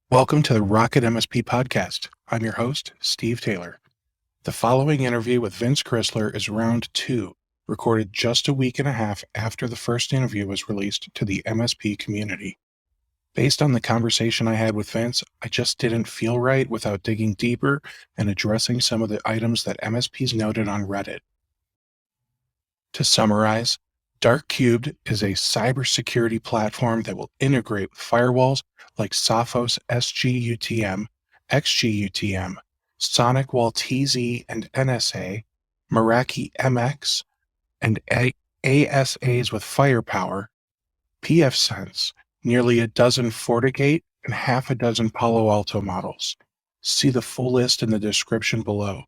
Welcome to the RocketMSP podcast. I'm your host, Steve Taylor. The following interview with Vince Crisler is round 2, recorded just a week and a half after the first interview was released to the MSP community. Based on the conversation I had with Vince, I just didn't feel right without digging deeper and addressing some of the items that MSPs noted on Reddit. To summarize, Dark Cubed is a cybersecurity platform that will integrate with firewalls like Sophos SGUTM, XGUTM, SonicWall TZ and NSA, Meraki MX, and ASAs with firepower, pfSense, nearly a dozen FortiGate, and half a dozen Palo Alto models. See the full list in the description below.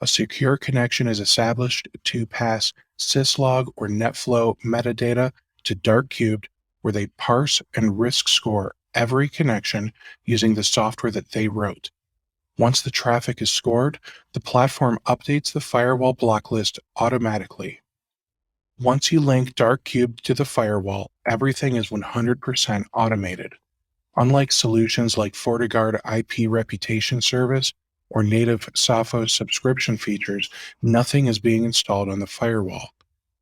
A secure connection is established to pass syslog or netflow metadata to Dark Cubed, where they parse and risk score every connection using the software that they wrote. Once the traffic is scored, the platform updates the firewall block list automatically. Once you link Dark Cubed to the firewall, everything is 100% automated. Unlike solutions like FortiGuard IP reputation service or native Sophos subscription features, nothing is being installed on the firewall.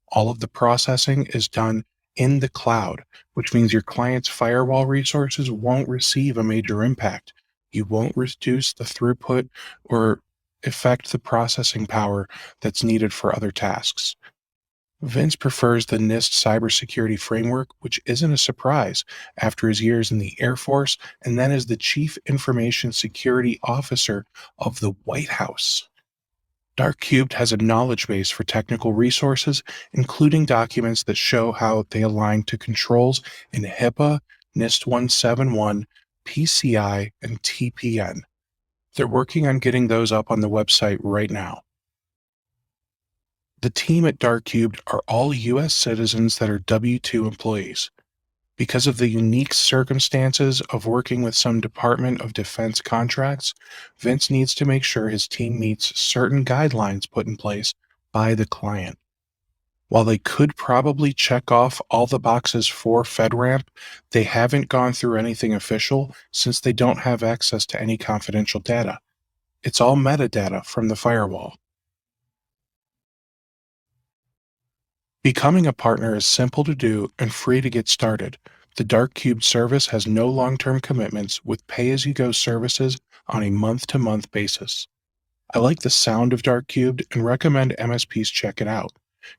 All of the processing is done in the cloud, which means your client's firewall resources won't receive a major impact. You won't reduce the throughput or affect the processing power that's needed for other tasks. Vince prefers the NIST cybersecurity framework, which isn't a surprise after his years in the Air Force and then as the Chief Information Security Officer of the White House. Dark Cubed has a knowledge base for technical resources, including documents that show how they align to controls in HIPAA, NIST 171, PCI, and TPN. They're working on getting those up on the website right now. The team at Dark Cubed are all U.S. citizens that are W-2 employees. Because of the unique circumstances of working with some Department of Defense contracts, Vince needs to make sure his team meets certain guidelines put in place by the client. While they could probably check off all the boxes for FedRAMP, they haven't gone through anything official since they don't have access to any confidential data. It's all metadata from the firewall. Becoming a partner is simple to do and free to get started. The Dark Cubed service has no long-term commitments with pay-as-you-go services on a month-to-month basis. I like the sound of Dark Cubed and recommend MSPs check it out.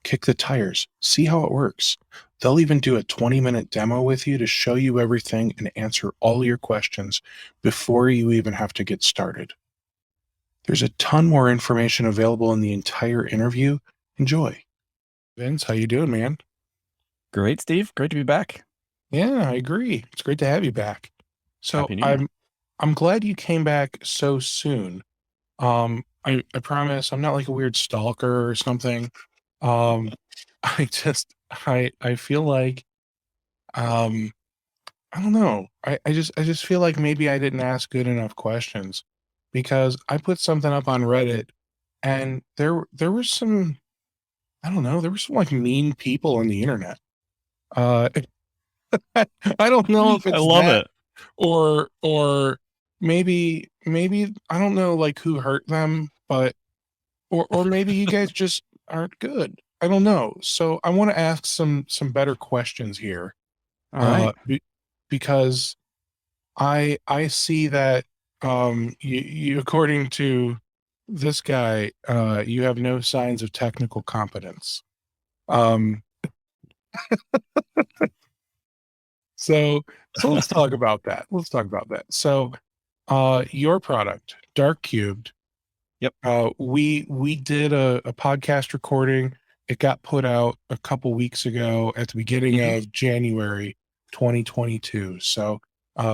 Kick the tires, see how it works. They'll even do a 20-minute demo with you to show you everything and answer all your questions before you even have to get started. There's a ton more information available in the entire interview. Enjoy. Vince, how you doing, man? Great, Steve. Great to be back. Yeah, I agree. It's great to have you back. So Happy New Year. I'm glad you came back so soon. I promise I'm not like a weird stalker or something. Um, I feel like I don't know. I just feel like maybe I didn't ask good enough questions because I put something up on Reddit and there was some I don't know, there were some like mean people on the internet. Uh I don't know if I it's love that it. or maybe I don't know like who hurt them, but or maybe you guys just aren't good. I don't know. So I want to ask some better questions here. All right. Because I see that you according to this guy you have no signs of technical competence. Um so let's talk about that. Let's talk about that. So your product, Dark Cubed. Yep. We did a podcast recording. It got put out a couple weeks ago at the beginning of January 2022. So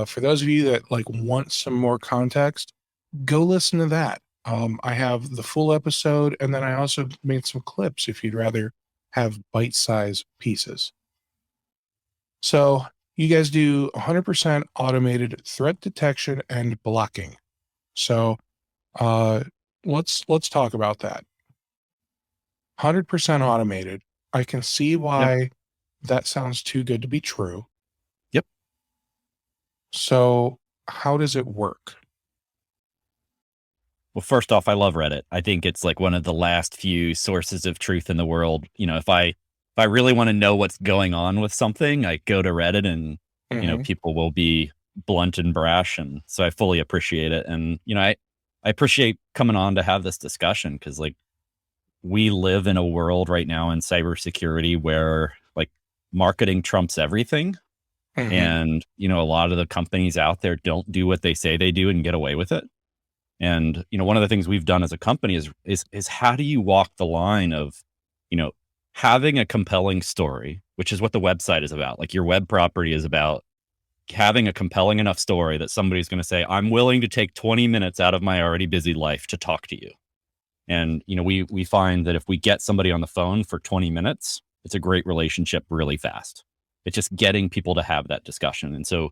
for those of you that like want some more context, go listen to that. I have the full episode, and then I also made some clips if you'd rather have bite-sized pieces. So you guys do 100% automated threat detection and blocking. So uh, let's talk about that. 100% automated. I can see why that sounds too good to be true. Yep. So how does it work? Well, first off, I love Reddit. I think it's like one of the last few sources of truth in the world. If I really want to know what's going on with something, I go to Reddit and, Mm-hmm. people will be blunt and brash. And so I fully appreciate it. And, I appreciate coming on to have this discussion because like we live in a world right now in cybersecurity where like marketing trumps everything. Mm-hmm. And, a lot of the companies out there don't do what they say they do and get away with it. And, one of the things we've done as a company is how do you walk the line of, you know, having a compelling story, which is what the website is about. Like your web property is about having a compelling enough story that somebody's going to say, I'm willing to take 20 minutes out of my already busy life to talk to you. And, we find that if we get somebody on the phone for 20 minutes, it's a great relationship really fast. It's just getting people to have that discussion. And so,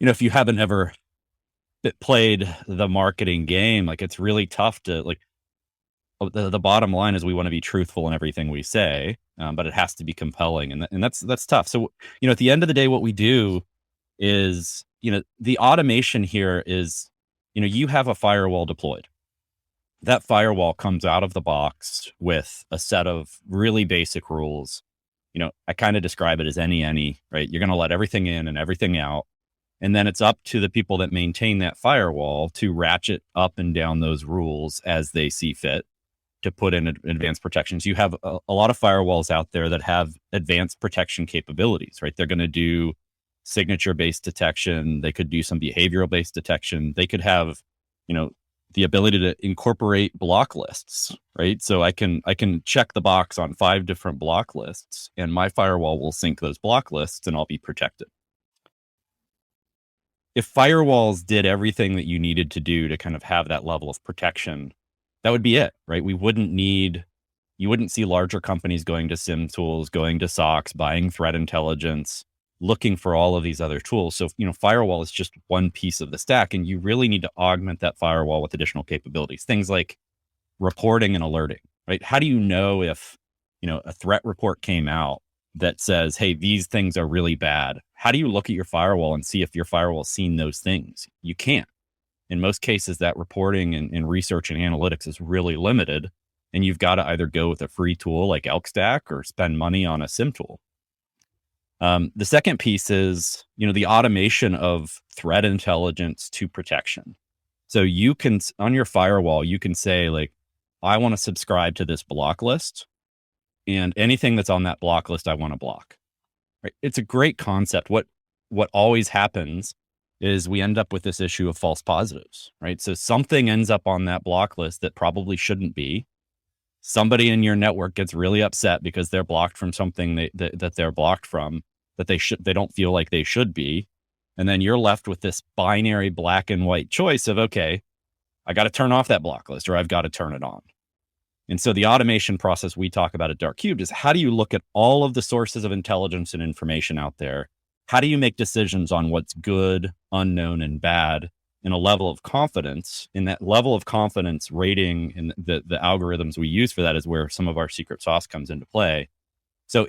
if you haven't ever that played the marketing game, like it's really tough to like the bottom line is we want to be truthful in everything we say, but it has to be compelling, and that's tough. So at the end of the day, what we do is the automation here is you have a firewall deployed. That firewall comes out of the box with a set of really basic rules. I kind of describe it as any, right? You're going to let everything in and everything out. And then it's up to the people that maintain that firewall to ratchet up and down those rules as they see fit to put in advanced protections. You have a lot of firewalls out there that have advanced protection capabilities, right? They're going to do signature based detection. They could do some behavioral based detection. They could have, the ability to incorporate block lists, right? So I can check the box on 5 different block lists and my firewall will sync those block lists and I'll be protected. If firewalls did everything that you needed to do to kind of have that level of protection, that would be it, right? You wouldn't see larger companies going to SIM tools, going to SOCs, buying threat intelligence, looking for all of these other tools. So, firewall is just one piece of the stack, and you really need to augment that firewall with additional capabilities. Things like reporting and alerting, right? How do you know if, a threat report came out that says, hey, these things are really bad? How do you look at your firewall and see if your firewall's seen those things? You can't. In most cases, that reporting and research and analytics is really limited. And you've got to either go with a free tool like ElkStack or spend money on a SIM tool. The second piece is, the automation of threat intelligence to protection. So you can, on your firewall, you can say like, I want to subscribe to this block list and anything that's on that block list, I want to block. Right? It's a great concept. What always happens is we end up with this issue of false positives, right? So something ends up on that block list that probably shouldn't be. Somebody in your network gets really upset because they're blocked from something that they're blocked from that they don't feel like they should be. And then you're left with this binary black and white choice of, okay, I got to turn off that block list or I've got to turn it on. And so the automation process we talk about at Dark Cubed is how do you look at all of the sources of intelligence and information out there? How do you make decisions on what's good, unknown, and bad in a level of confidence? In that level of confidence rating and the algorithms we use for that is where some of our secret sauce comes into play. So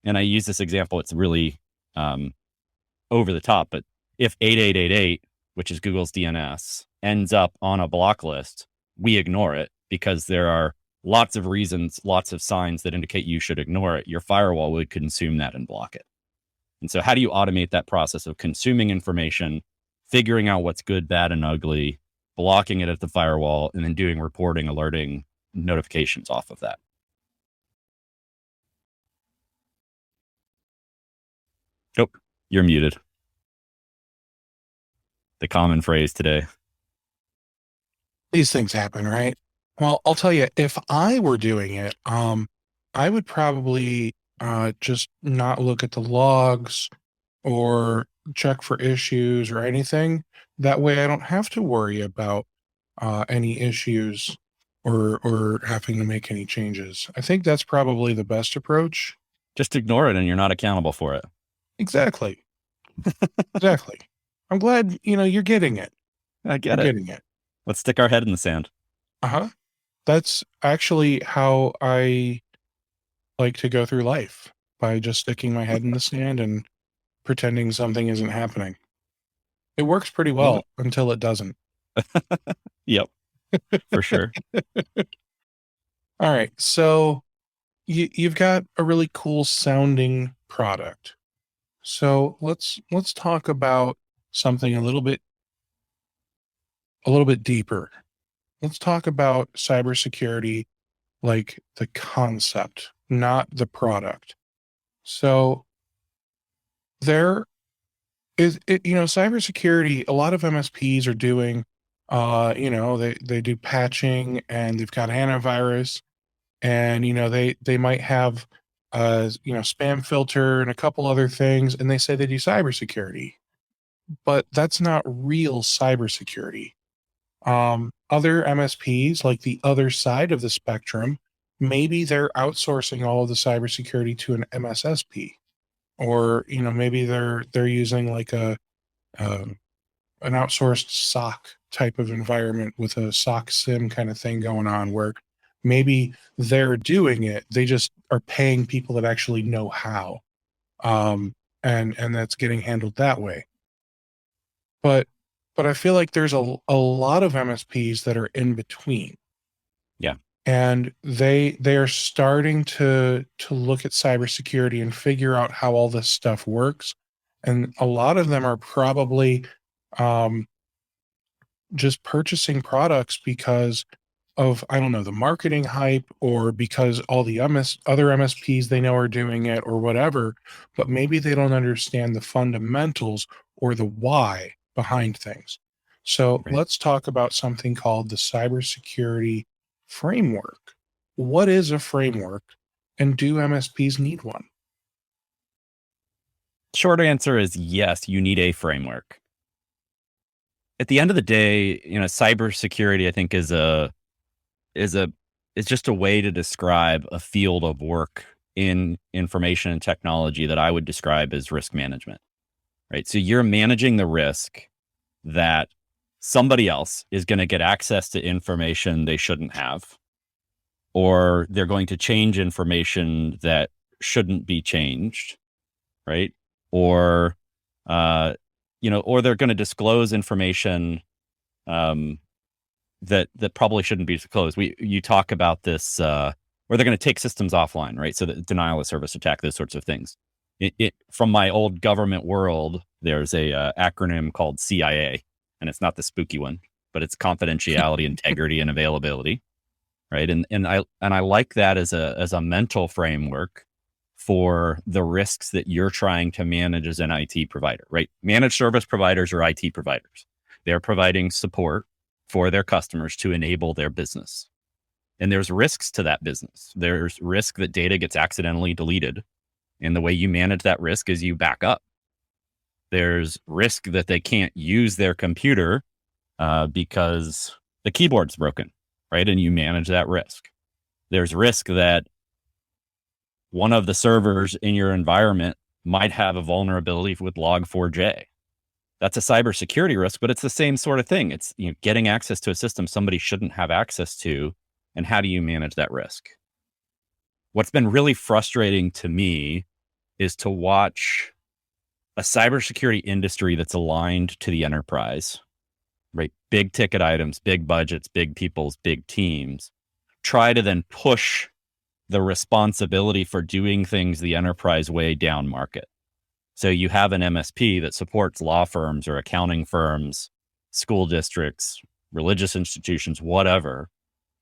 and I use this example, it's really over the top, but if 8888, which is Google's DNS, ends up on a block list, we ignore it because there are lots of reasons, lots of signs that indicate you should ignore it. Your firewall would consume that and block it. And so how do you automate that process of consuming information, figuring out what's good, bad, and ugly, blocking it at the firewall, and then doing reporting, alerting, notifications off of that? Oh, you're muted. The common phrase today. These things happen, right? Well, I'll tell you, if I were doing it, I would probably just not look at the logs or check for issues or anything. That way I don't have to worry about any issues or having to make any changes. I think that's probably the best approach. Just ignore it and you're not accountable for it. Exactly. Exactly. I'm glad, you're getting it. I get You're it. getting it. Let's stick our head in the sand. Uh-huh. That's actually how I like to go through life, by just sticking my head in the sand and pretending something isn't happening. It works pretty Love well until it doesn't. it. Yep, for sure. All right. So you've got a really cool sounding product. So let's talk about something a little bit deeper. Let's talk about cybersecurity, like the concept, not the product. So there is it, cybersecurity, a lot of MSPs are doing they do patching and they've got antivirus, and they might have spam filter and a couple other things, and they say they do cybersecurity, but that's not real cybersecurity. Other MSPs, like the other side of the spectrum, maybe they're outsourcing all of the cybersecurity to an MSSP, or maybe they're using like um an outsourced SOC type of environment with a SOC sim kind of thing going on, where maybe they're doing it, they just are paying people that actually know how, and that's getting handled that way. But I feel like there's a lot of MSPs that are in between, Yeah. and they are starting to look at cybersecurity and figure out how all this stuff works. And a lot of them are probably um, just purchasing products because of, I don't know, the marketing hype, or because all the other MSPs they know are doing it, or whatever, but maybe they don't understand the fundamentals or the why behind things. So Right. let's talk about something called the cybersecurity framework. What is a framework, and do MSPs need one? Short answer is yes, you need a framework. At the end of the day, cybersecurity, I think, is a is just a way to describe a field of work in information and technology that I would describe as risk management. Right. So you're managing the risk that somebody else is going to get access to information they shouldn't have, or they're going to change information that shouldn't be changed, right? Or, or they're going to disclose information that probably shouldn't be disclosed. You talk about this, or they're going to take systems offline, right? So the denial of service attack, those sorts of things. From my old government world, there's a acronym called CIA, and it's not the spooky one, but it's confidentiality, integrity, and availability, right? And I like that as a mental framework for the risks that you're trying to manage as an IT provider, right? Managed service providers are IT providers. They're providing support for their customers to enable their business. And there's risks to that business. There's risk that data gets accidentally deleted. And the way you manage that risk is you back up. There's risk that they can't use their computer because the keyboard's broken, right? And you manage that risk. There's risk that one of the servers in your environment might have a vulnerability with Log4j. That's a cybersecurity risk, but it's the same sort of thing. It's getting access to a system somebody shouldn't have access to, and how do you manage that risk? What's been really frustrating to me is to watch a cybersecurity industry that's aligned to the enterprise, right? Big ticket items, big budgets, big peoples, big teams, try to then push the responsibility for doing things the enterprise way down market. So you have an MSP that supports law firms or accounting firms, school districts, religious institutions, whatever.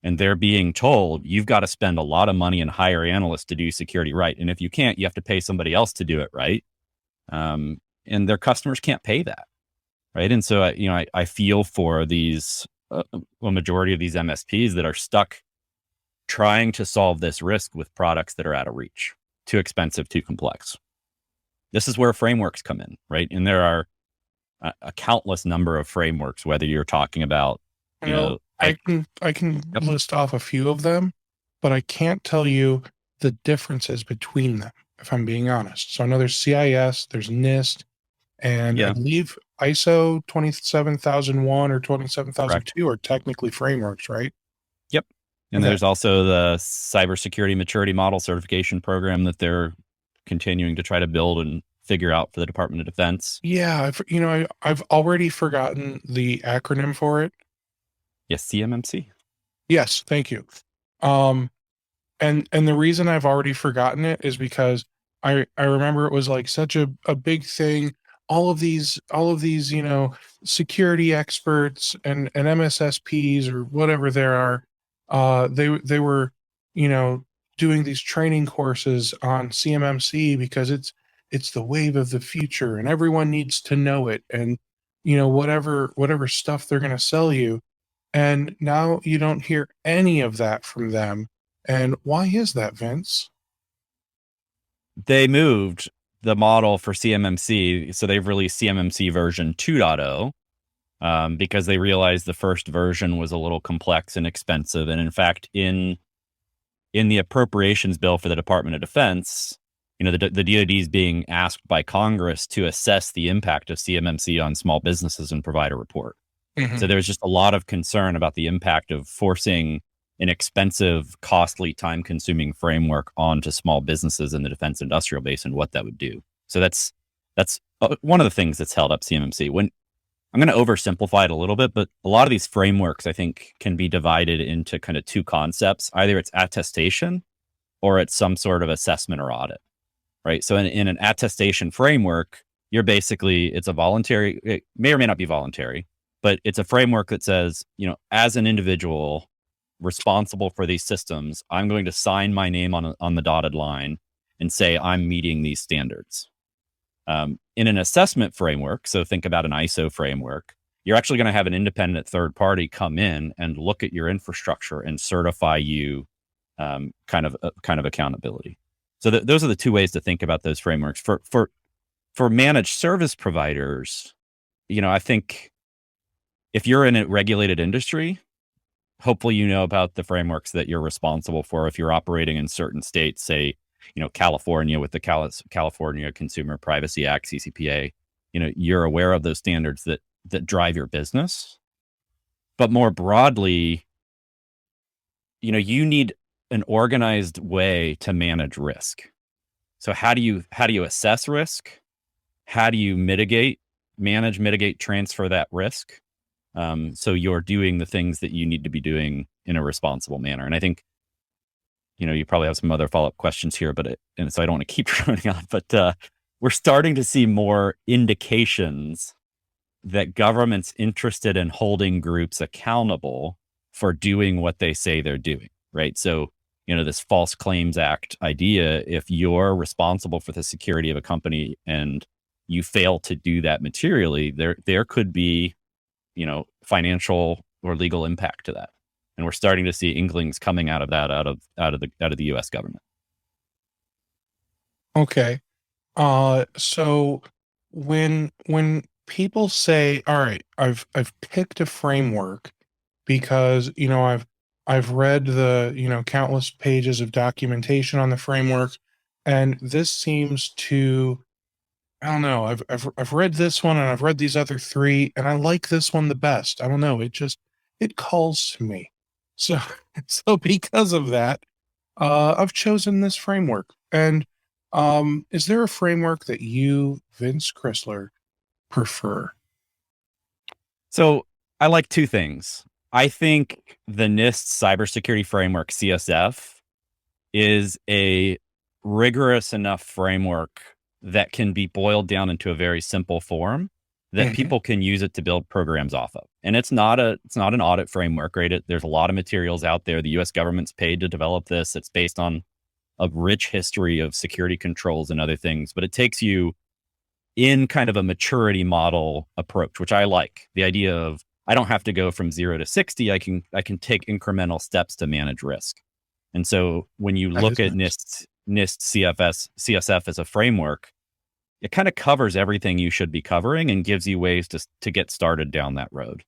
And they're being told, you've got to spend a lot of money and hire analysts to do security right. And if you can't, you have to pay somebody else to do it right. And their customers can't pay that. Right. And so, I feel for these, a majority of these MSPs that are stuck trying to solve this risk with products that are out of reach, too expensive, too complex. This is where frameworks come in, right? And there are a countless number of frameworks, whether you're talking about, I can Yep. list off a few of them, but I can't tell you the differences between them, if I'm being honest. So I know there's CIS, there's NIST, and I Yeah, believe ISO 27001 or correct. 27002 are technically frameworks, right? Yep. And Okay. there's also the cybersecurity maturity model certification program that they're continuing to try to build and figure out for the Department of Defense? Yeah, I've already forgotten the acronym for it. Yes, CMMC. Yes, thank you. Um, and the reason I've already forgotten it is because I remember it was like such a big thing. All of these, security experts and MSSPs or whatever there are, they were, you know, doing these training courses on CMMC because it's the wave of the future and everyone needs to know it and whatever stuff they're going to sell you. And now you don't hear any of that from them. And why is that, Vince? They moved the model for CMMC, so they've released CMMC version 2.0 because they realized the first version was a little complex and expensive. And in fact, in the appropriations bill for the Department of Defense, the DoD is being asked by Congress to assess the impact of CMMC on small businesses and provide a report. So Mhm. there's just a lot of concern about the impact of forcing an expensive, costly, time-consuming framework onto small businesses in the defense industrial base and what that would do. So that's one of the things that's held up CMMC. When I'm going to oversimplify it a little bit, but a lot of these frameworks, I think, can be divided into kind of two concepts. Either it's attestation or it's some sort of assessment or audit, right? So in an attestation framework, it's a voluntary, it may or may not be voluntary, but it's a framework that says, as an individual responsible for these systems, I'm going to sign my name on the dotted line and say I'm meeting these standards. In an assessment framework, so think about an ISO framework, you're actually going to have an independent third party come in and look at your infrastructure and certify you kind of accountability. So those are the two ways to think about those frameworks. For managed service providers, I think if you're in a regulated industry, hopefully you know about the frameworks that you're responsible for. If you're operating in certain states, say, California with the California Consumer Privacy Act, CCPA, you're aware of those standards that drive your business. But more broadly, you need an organized way to manage risk. So how do you assess risk? How do you mitigate, transfer that risk? So you're doing the things that you need to be doing in a responsible manner. And I think, you probably have some other follow-up questions here, and so I don't want to keep running on, but we're starting to see more indications that government's interested in holding groups accountable for doing what they say they're doing, right? So, this False Claims Act idea, if you're responsible for the security of a company and you fail to do that materially, there could be, financial or legal impact to that. And we're starting to see inklings coming out of that, out of the US government. Okay. So when people say, "All right, I've picked a framework because, I've read the, countless pages of documentation on the framework, and this seems to I don't know. I've read this one and I've read these other three, and I like this one the best. I don't know. It calls to me. So so because of that, I've chosen this framework. And is there a framework that you, Vince Crisler, prefer? So I like two things. I think the NIST cybersecurity framework, CSF, is a rigorous enough framework that can be boiled down into a very simple form that Mhm. people can use it to build programs off of. And it's not an audit framework, right? There's a lot of materials out there. The US government's paid to develop this. It's based on a rich history of security controls and other things, but it takes you in kind of a maturity model approach, which I like. The idea of I don't have to go from 0 to 60. I can take incremental steps to manage risk. And so when you That look is at nice. CSF as a framework, it kind of covers everything you should be covering and gives you ways to get started down that road.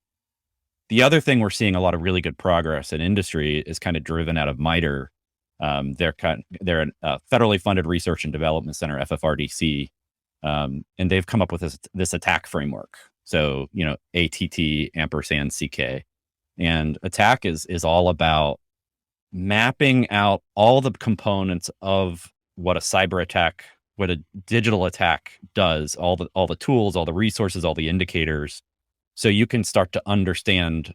The other thing we're seeing a lot of really good progress in industry is kind of driven out of MITRE. They're a federally funded research and development center, FFRDC, and they've come up with this attack framework. So, ATT ampersand CK, and attack is all about mapping out all the components of what a cyber attack what a digital attack does, all the tools, all the resources, all the indicators, so you can start to understand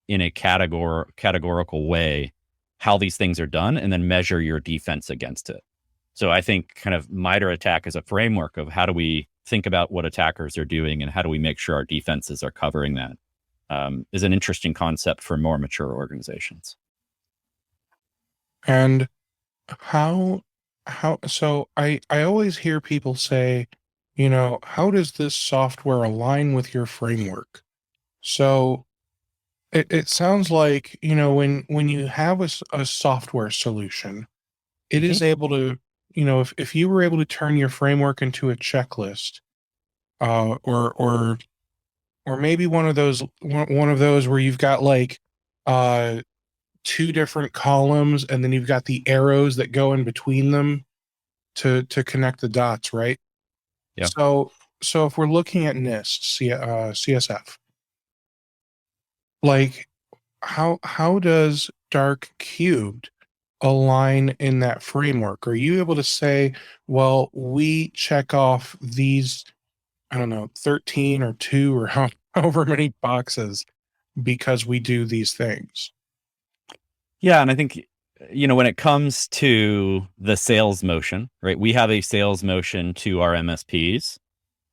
in a categorical way how these things are done, and then measure your defense against it. So I think kind of MITRE ATT&CK is a framework of how do we think about what attackers are doing and how do we make sure our defenses are covering that, is an interesting concept for more mature organizations. And how so I always hear people say, how does this software align with your framework? So it sounds like, when you have a software solution, it is able to, if you were able to turn your framework into a checklist, or maybe one of those where you've got like uh two different columns, and then you've got the arrows that go in between them to connect the dots, right? Yeah. So if we're looking at NIST, CSF, like how does Dark Cubed align in that framework? Are you able to say, well, we check off these, I don't know, 13 or 2 or however many boxes because we do these things? Yeah, and I think, when it comes to the sales motion, right? We have a sales motion to our MSPs.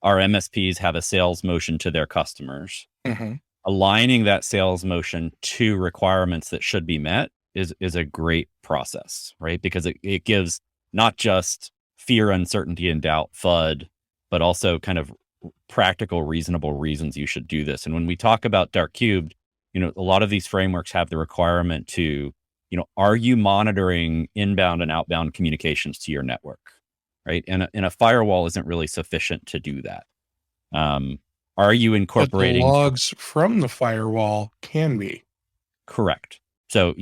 Our MSPs have a sales motion to their customers. Mm-hmm. Aligning that sales motion to requirements that should be met is a great process, right? Because it gives not just fear, uncertainty, and doubt, FUD, but also kind of practical, reasonable reasons you should do this. And when we talk about Dark Cubed, a lot of these frameworks have the requirement to, are you monitoring inbound and outbound communications to your network, right? And a firewall isn't really sufficient to do that. Are you But the incorporating logs from the firewall can be. correct? So,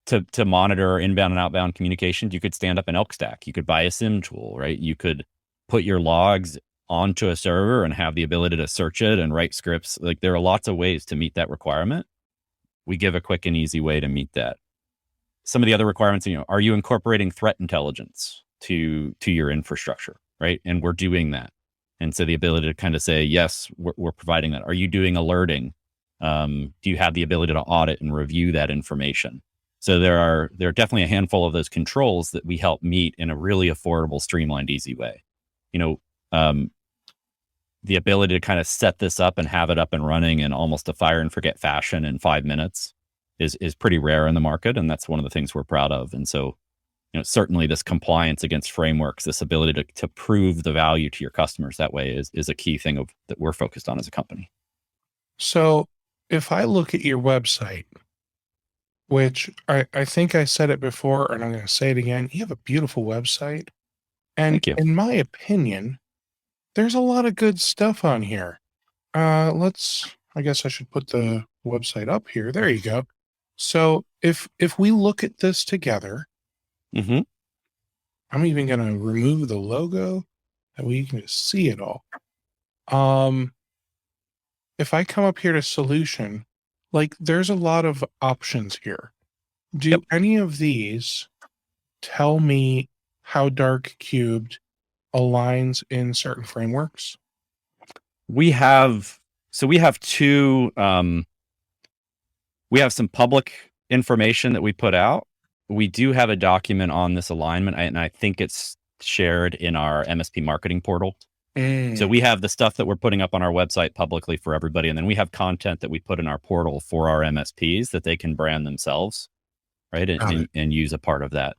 to monitor inbound and outbound communications, you could stand up an elk stack. You could buy a SIM tool, right? You could put your logs onto a server and have the ability to search it and write scripts. Like, there are lots of ways to meet that requirement. We give a quick and easy way to meet that. Some of the other requirements, are you incorporating threat intelligence to your infrastructure, right? And we're doing that. And so the ability to kind of say, yes, we're providing that. Are you doing alerting? Do you have the ability to audit and review that information? So there are definitely a handful of those controls that we help meet in a really affordable, streamlined, easy way. The ability to kind of set this up and have it up and running in almost a fire and forget fashion in 5 minutes is pretty rare in the market. And that's one of the things we're proud of. And so, certainly this compliance against frameworks, this ability to prove the value to your customers that way is a key thing that we're focused on as a company. So if I look at your website, which I think I said it before, and I'm going to say it again, you have a beautiful website. And Thank you. in my opinion, there's a lot of good stuff on here. I guess I should put the website up here. There you go. So if we look at this together, Mm-hmm. I'm even going to remove the logo that way you can just see it all. If I come up here to solution, like there's a lot of options here. Do any of these tell me how Dark Cubed aligns in certain frameworks? We have two, we have some public information that we put out. We do have a document on this alignment, and I think it's shared in our MSP marketing portal. So we have the stuff that we're putting up on our website publicly for everybody, and then we have content that we put in our portal for our MSPs that they can brand themselves, right? And use a part of that.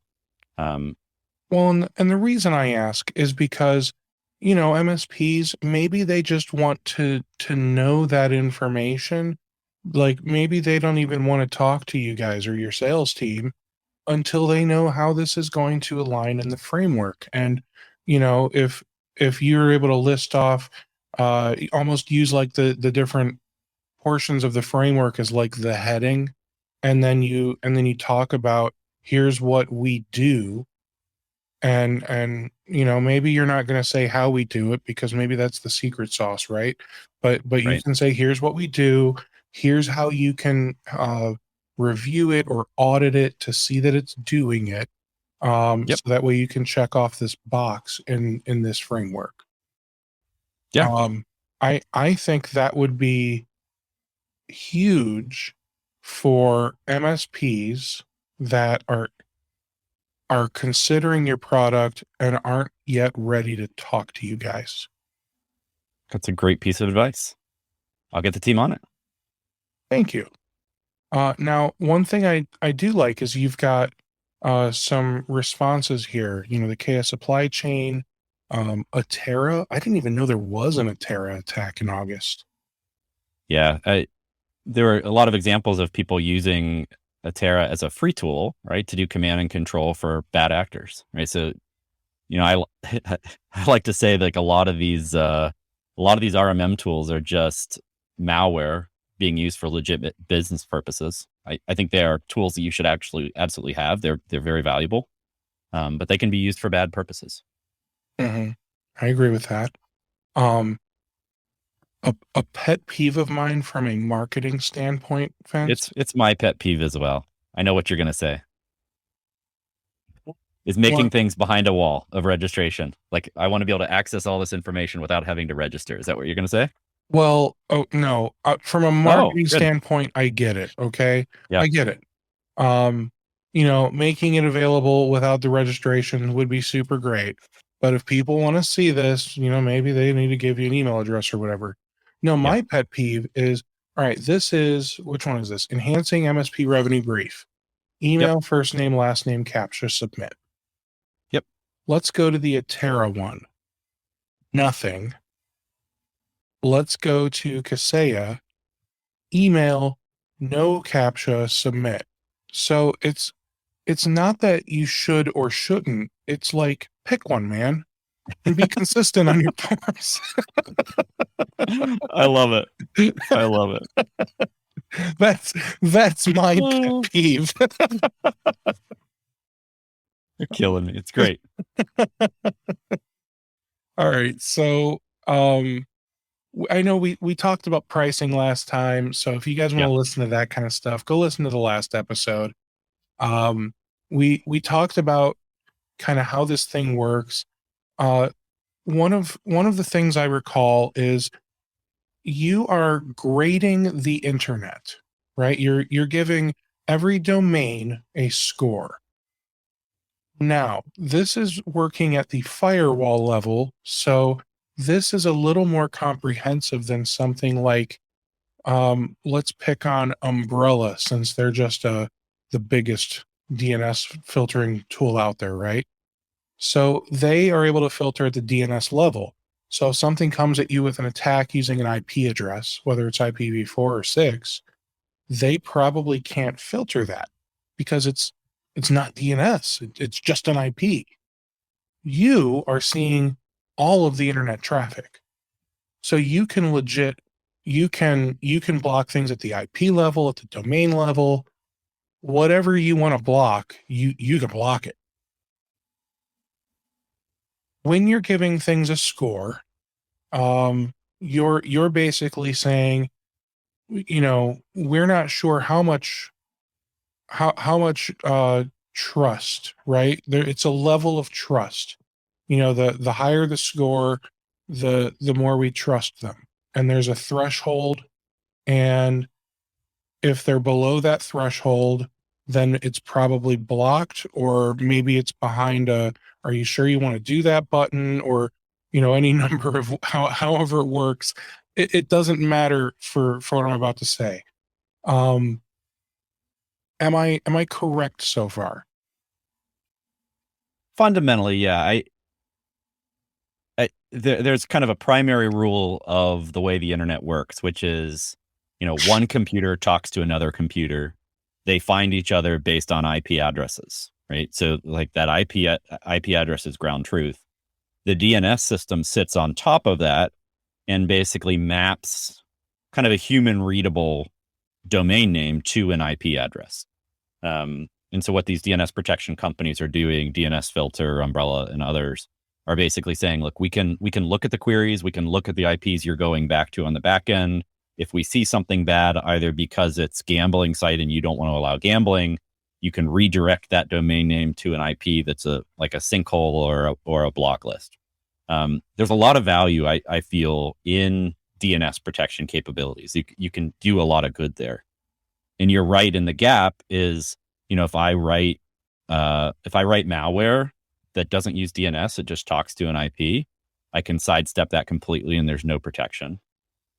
Well, and the reason I ask is because, MSPs, maybe they just want to know that information. Like maybe they don't even want to talk to you guys or your sales team until they know how this is going to align in the framework. And, if you're able to list off, almost use like the different portions of the framework as like the heading, and then you talk about here's what we do, and maybe you're not going to say how we do it because maybe that's the secret sauce, right? But you Right. can say here's what we do, here's how you can review it or audit it to see that it's doing it, Yep. So that way you can check off this box in this framework. Yeah. I think that would be huge for MSPs that are considering your product and aren't yet ready to talk to you guys. That's a great piece of advice. I'll get the team on it. Thank you. Now, one thing I do like is you've got some responses here. You know, the KS supply chain, Atera. I didn't even know there was an Atera attack in August. Yeah. There are a lot of examples of people using Atera as a free tool, right, to do command and control for bad actors, right? So, you know, I like to say like a lot of these RMM tools are just malware being used for legitimate business purposes. I think they are tools that you should actually absolutely have. They're very valuable, but they can be used for bad purposes. Mm-hmm. I agree with that. Um, a pet peeve of mine from a marketing standpoint, Vince. It's my pet peeve as well. I know what you're going to say. Is making Well, things behind a wall of registration. Like, I want to be able to access all this information without having to register. Is that what you're going to say? well, oh no. From a Oh, marketing good. standpoint, I get it. Okay, Yeah. I get it. You know, making it available without the registration would be super great. But if people want to see this, you know, maybe they need to give you an email address or whatever. No, Yeah. my pet peeve is, all right, this is, which one is this? Enhancing MSP revenue brief. Yep. Email, first name, last name, captcha, submit. Yep. Let's go to the Atera one. Nothing. Let's go to Kaseya. Email, no captcha, submit. So it's not that you should or shouldn't. It's like pick one, man, and be consistent on your forms. I love it. I love it. That's my pet peeve. You're killing me. It's great. All right, so I know we talked about pricing last time, so if you guys want Yeah. to listen to that kind of stuff, go listen to the last episode. We talked about kind of how this thing works. One of the things I recall is you are grading the internet, right? You're giving every domain a score. Now, this is working at the firewall level, so this is a little more comprehensive than something like let's pick on Umbrella since they're just the biggest DNS filtering tool out there, right? So they are able to filter at the DNS level. So if something comes at you with an attack using an IP address, whether it's IPv4 or 6, they probably can't filter that because it's not DNS. It's just an IP. You are seeing all of the internet traffic. So you can you can block things at the IP level, at the domain level, whatever you want to block, you can block it. When you're giving things a score, you're basically saying, you know, we're not sure how much trust, right? There, it's a level of trust. You know, the higher the score, the more we trust them. And there's a threshold, and if they're below that threshold, then it's probably blocked, or maybe it's behind a "Are you sure you want to do that?" button, or you know, any number of however it works. It doesn't matter for what I'm about to say. Um, am I correct so far? Fundamentally, yeah. There's kind of a primary rule of the way the internet works, which is, you know, one computer talks to another computer. They find each other based on IP addresses, right? So like that IP address is ground truth. The DNS system sits on top of that and basically maps kind of a human readable domain name to an IP address. And so what these DNS protection companies are doing, DNS Filter, Umbrella, and others, are basically saying, look, we can look at the queries, we can look at the IPs you're going back to on the back end. If we see something bad, either because it's gambling site and you don't want to allow gambling, you can redirect that domain name to an IP that's like a sinkhole or a block list. There's a lot of value I feel in DNS protection capabilities. You can do a lot of good there. And you're right. In the gap is, if I write malware that doesn't use DNS, it just talks to an IP, I can sidestep that completely and there's no protection.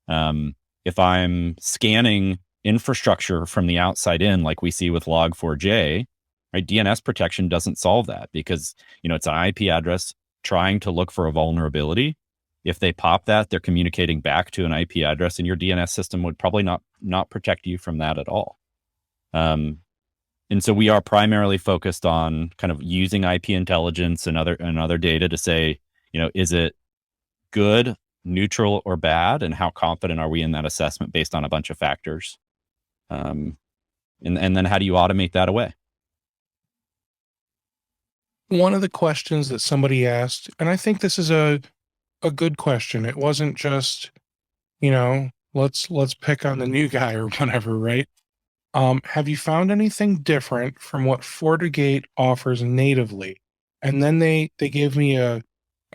If I'm scanning infrastructure from the outside in, like we see with Log4j, right, DNS protection doesn't solve that because, it's an IP address trying to look for a vulnerability. If they pop that, they're communicating back to an IP address, and your DNS system would probably not protect you from that at all. And so we are primarily focused on kind of using IP intelligence and other data to say, is it good, neutral, or bad, and how confident are we in that assessment based on a bunch of factors? And then how do you automate that away? One of the questions that somebody asked, and I think this is a good question. It wasn't just, let's pick on the new guy or whatever, right? Have you found anything different from what FortiGate offers natively? And then they gave me a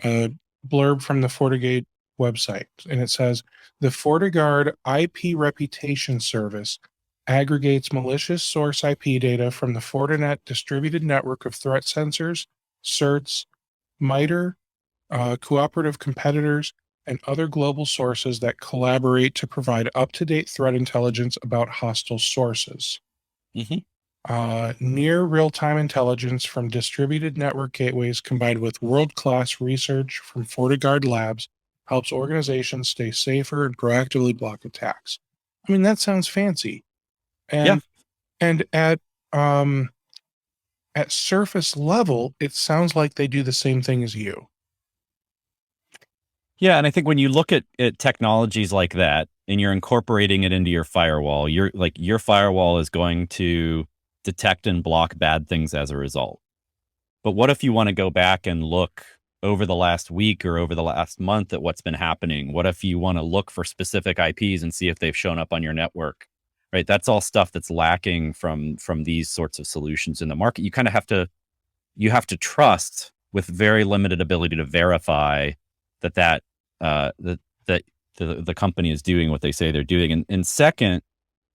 blurb from the FortiGate website, and it says the FortiGuard IP reputation service aggregates malicious source IP data from the Fortinet distributed network of threat sensors, certs, MITRE, cooperative competitors, and other global sources that collaborate to provide up-to-date threat intelligence about hostile sources. Near real-time intelligence from distributed network gateways combined with world-class research from FortiGuard Labs helps organizations stay safer and proactively block attacks. I mean, that sounds fancy. And at surface level, it sounds like they do the same thing as you. Yeah, and I think when you look at technologies like that and you're incorporating it into your firewall, your firewall is going to detect and block bad things as a result. But what if you want to go back and look over the last week or over the last month at what's been happening? What if you want to look for specific IPs and see if they've shown up on your network? Right? That's all stuff that's lacking from these sorts of solutions in the market. You kind of have to trust with very limited ability to verify that the company is doing what they say they're doing. And second,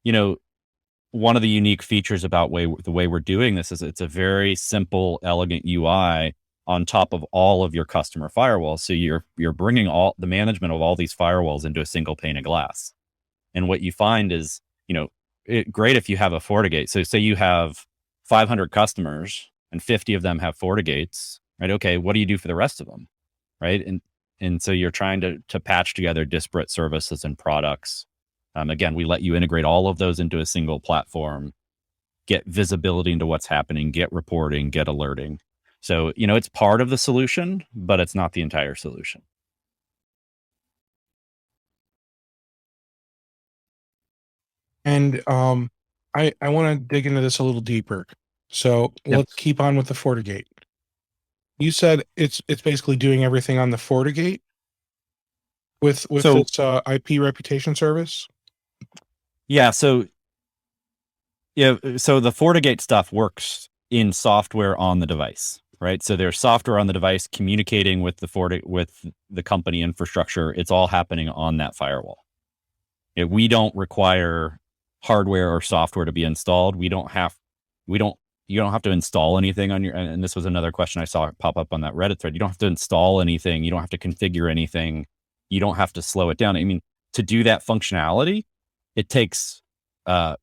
one of the unique features about the way we're doing this is it's a very simple, elegant UI on top of all of your customer firewalls. So you're bringing all the management of all these firewalls into a single pane of glass. And what you find is, great if you have a FortiGate. So say you have 500 customers and 50 of them have FortiGates, right? Okay, what do you do for the rest of them, right? And so you're trying to patch together disparate services and products. Again, we let you integrate all of those into a single platform, get visibility into what's happening, get reporting, get alerting. So, it's part of the solution, but it's not the entire solution. And I want to dig into this a little deeper. So let's keep on with the FortiGate. You said it's basically doing everything on the FortiGate with its IP reputation service. Yeah. So the FortiGate stuff works in software on the device, right? So there's software on the device communicating with the company infrastructure. It's all happening on that firewall. We don't require hardware or software to be installed. You don't have to install anything on and this was another question I saw pop up on that Reddit thread. You don't have to install anything. You don't have to configure anything. You don't have to slow it down. I mean, to do that functionality, it takes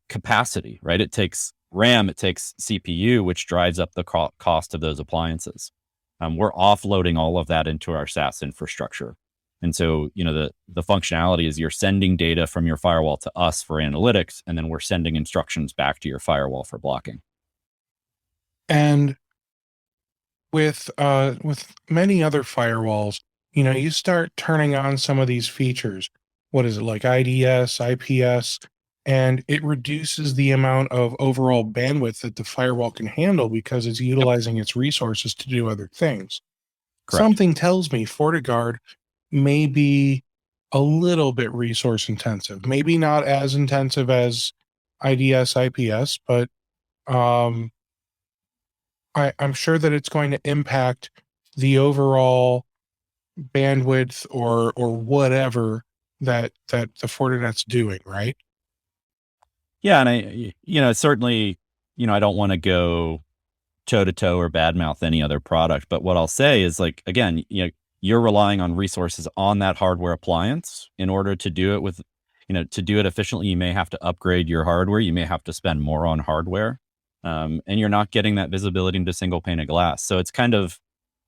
capacity, right? It takes RAM, it takes CPU, which drives up the cost of those appliances. We're offloading all of that into our SaaS infrastructure. And so, the functionality is you're sending data from your firewall to us for analytics, and then we're sending instructions back to your firewall for blocking. And with many other firewalls, you start turning on some of these features. What is it, like IDS, IPS, and it reduces the amount of overall bandwidth that the firewall can handle because it's utilizing its resources to do other things. Correct. Something tells me FortiGuard may be a little bit resource intensive, maybe not as intensive as IDS, IPS, but I'm sure that it's going to impact the overall bandwidth or whatever that the Fortinet's doing, right? Yeah, and certainly, I don't want to go toe to toe or badmouth any other product, but what I'll say is, like, again, you're relying on resources on that hardware appliance in order to do it to do it efficiently. You may have to upgrade your hardware. You may have to spend more on hardware, and you're not getting that visibility into single pane of glass. So it's kind of,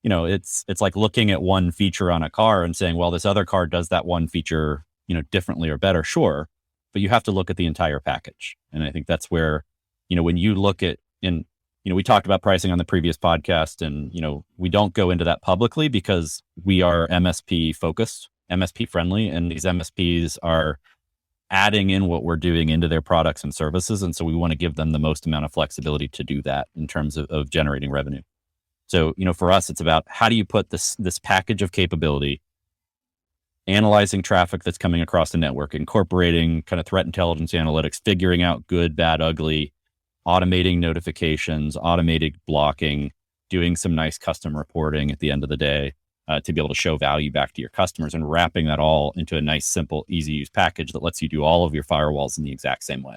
it's like looking at one feature on a car and saying, well, this other car does that one feature, differently or better, sure, but you have to look at the entire package. And I think that's where, when you look at we talked about pricing on the previous podcast, and, we don't go into that publicly because we are MSP focused, MSP friendly, and these MSPs are adding in what we're doing into their products and services. And so we want to give them the most amount of flexibility to do that in terms of generating revenue. So, for us, it's about how do you put this package of capability, analyzing traffic that's coming across the network, incorporating kind of threat intelligence analytics, figuring out good, bad, ugly, automating notifications, automated blocking, doing some nice custom reporting at the end of the day to be able to show value back to your customers, and wrapping that all into a nice, simple, easy use package that lets you do all of your firewalls in the exact same way.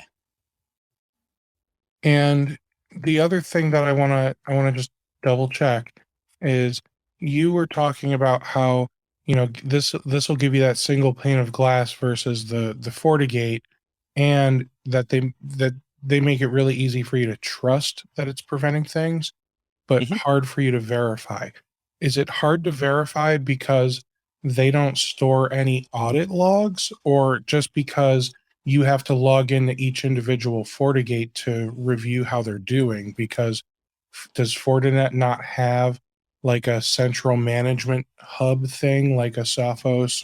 And the other thing that I want to just double check is, you were talking about how, this will give you that single pane of glass versus the FortiGate, and that they make it really easy for you to trust that it's preventing things, but Mm-hmm. hard for you to verify. Is it hard to verify because they don't store any audit logs, or just because you have to log into each individual FortiGate to review how they're doing? Because does Fortinet not have like a central management hub thing, like a Sophos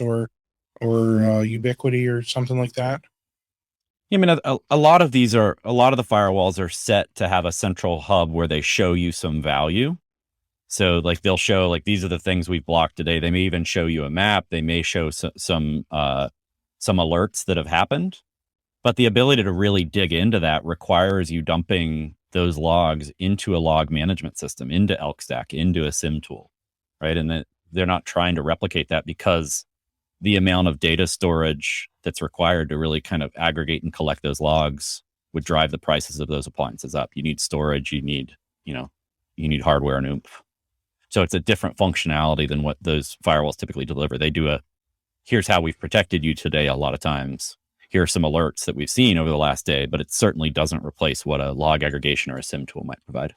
or Ubiquity or something like that? I mean, a lot of the firewalls are set to have a central hub where they show you some value. So, like, they'll show, like, these are the things we've blocked today. They may even show you a map. They may show some alerts that have happened. But the ability to really dig into that requires you dumping those logs into a log management system, into Elk Stack, into a SIM tool, right? And that they're not trying to replicate that because the amount of data storage that's required to really kind of aggregate and collect those logs would drive the prices of those appliances up. You need storage, you need hardware and oomph. So it's a different functionality than what those firewalls typically deliver. They do here's how we've protected you today a lot of times. Here are some alerts that we've seen over the last day, but it certainly doesn't replace what a log aggregation or a SIM tool might provide.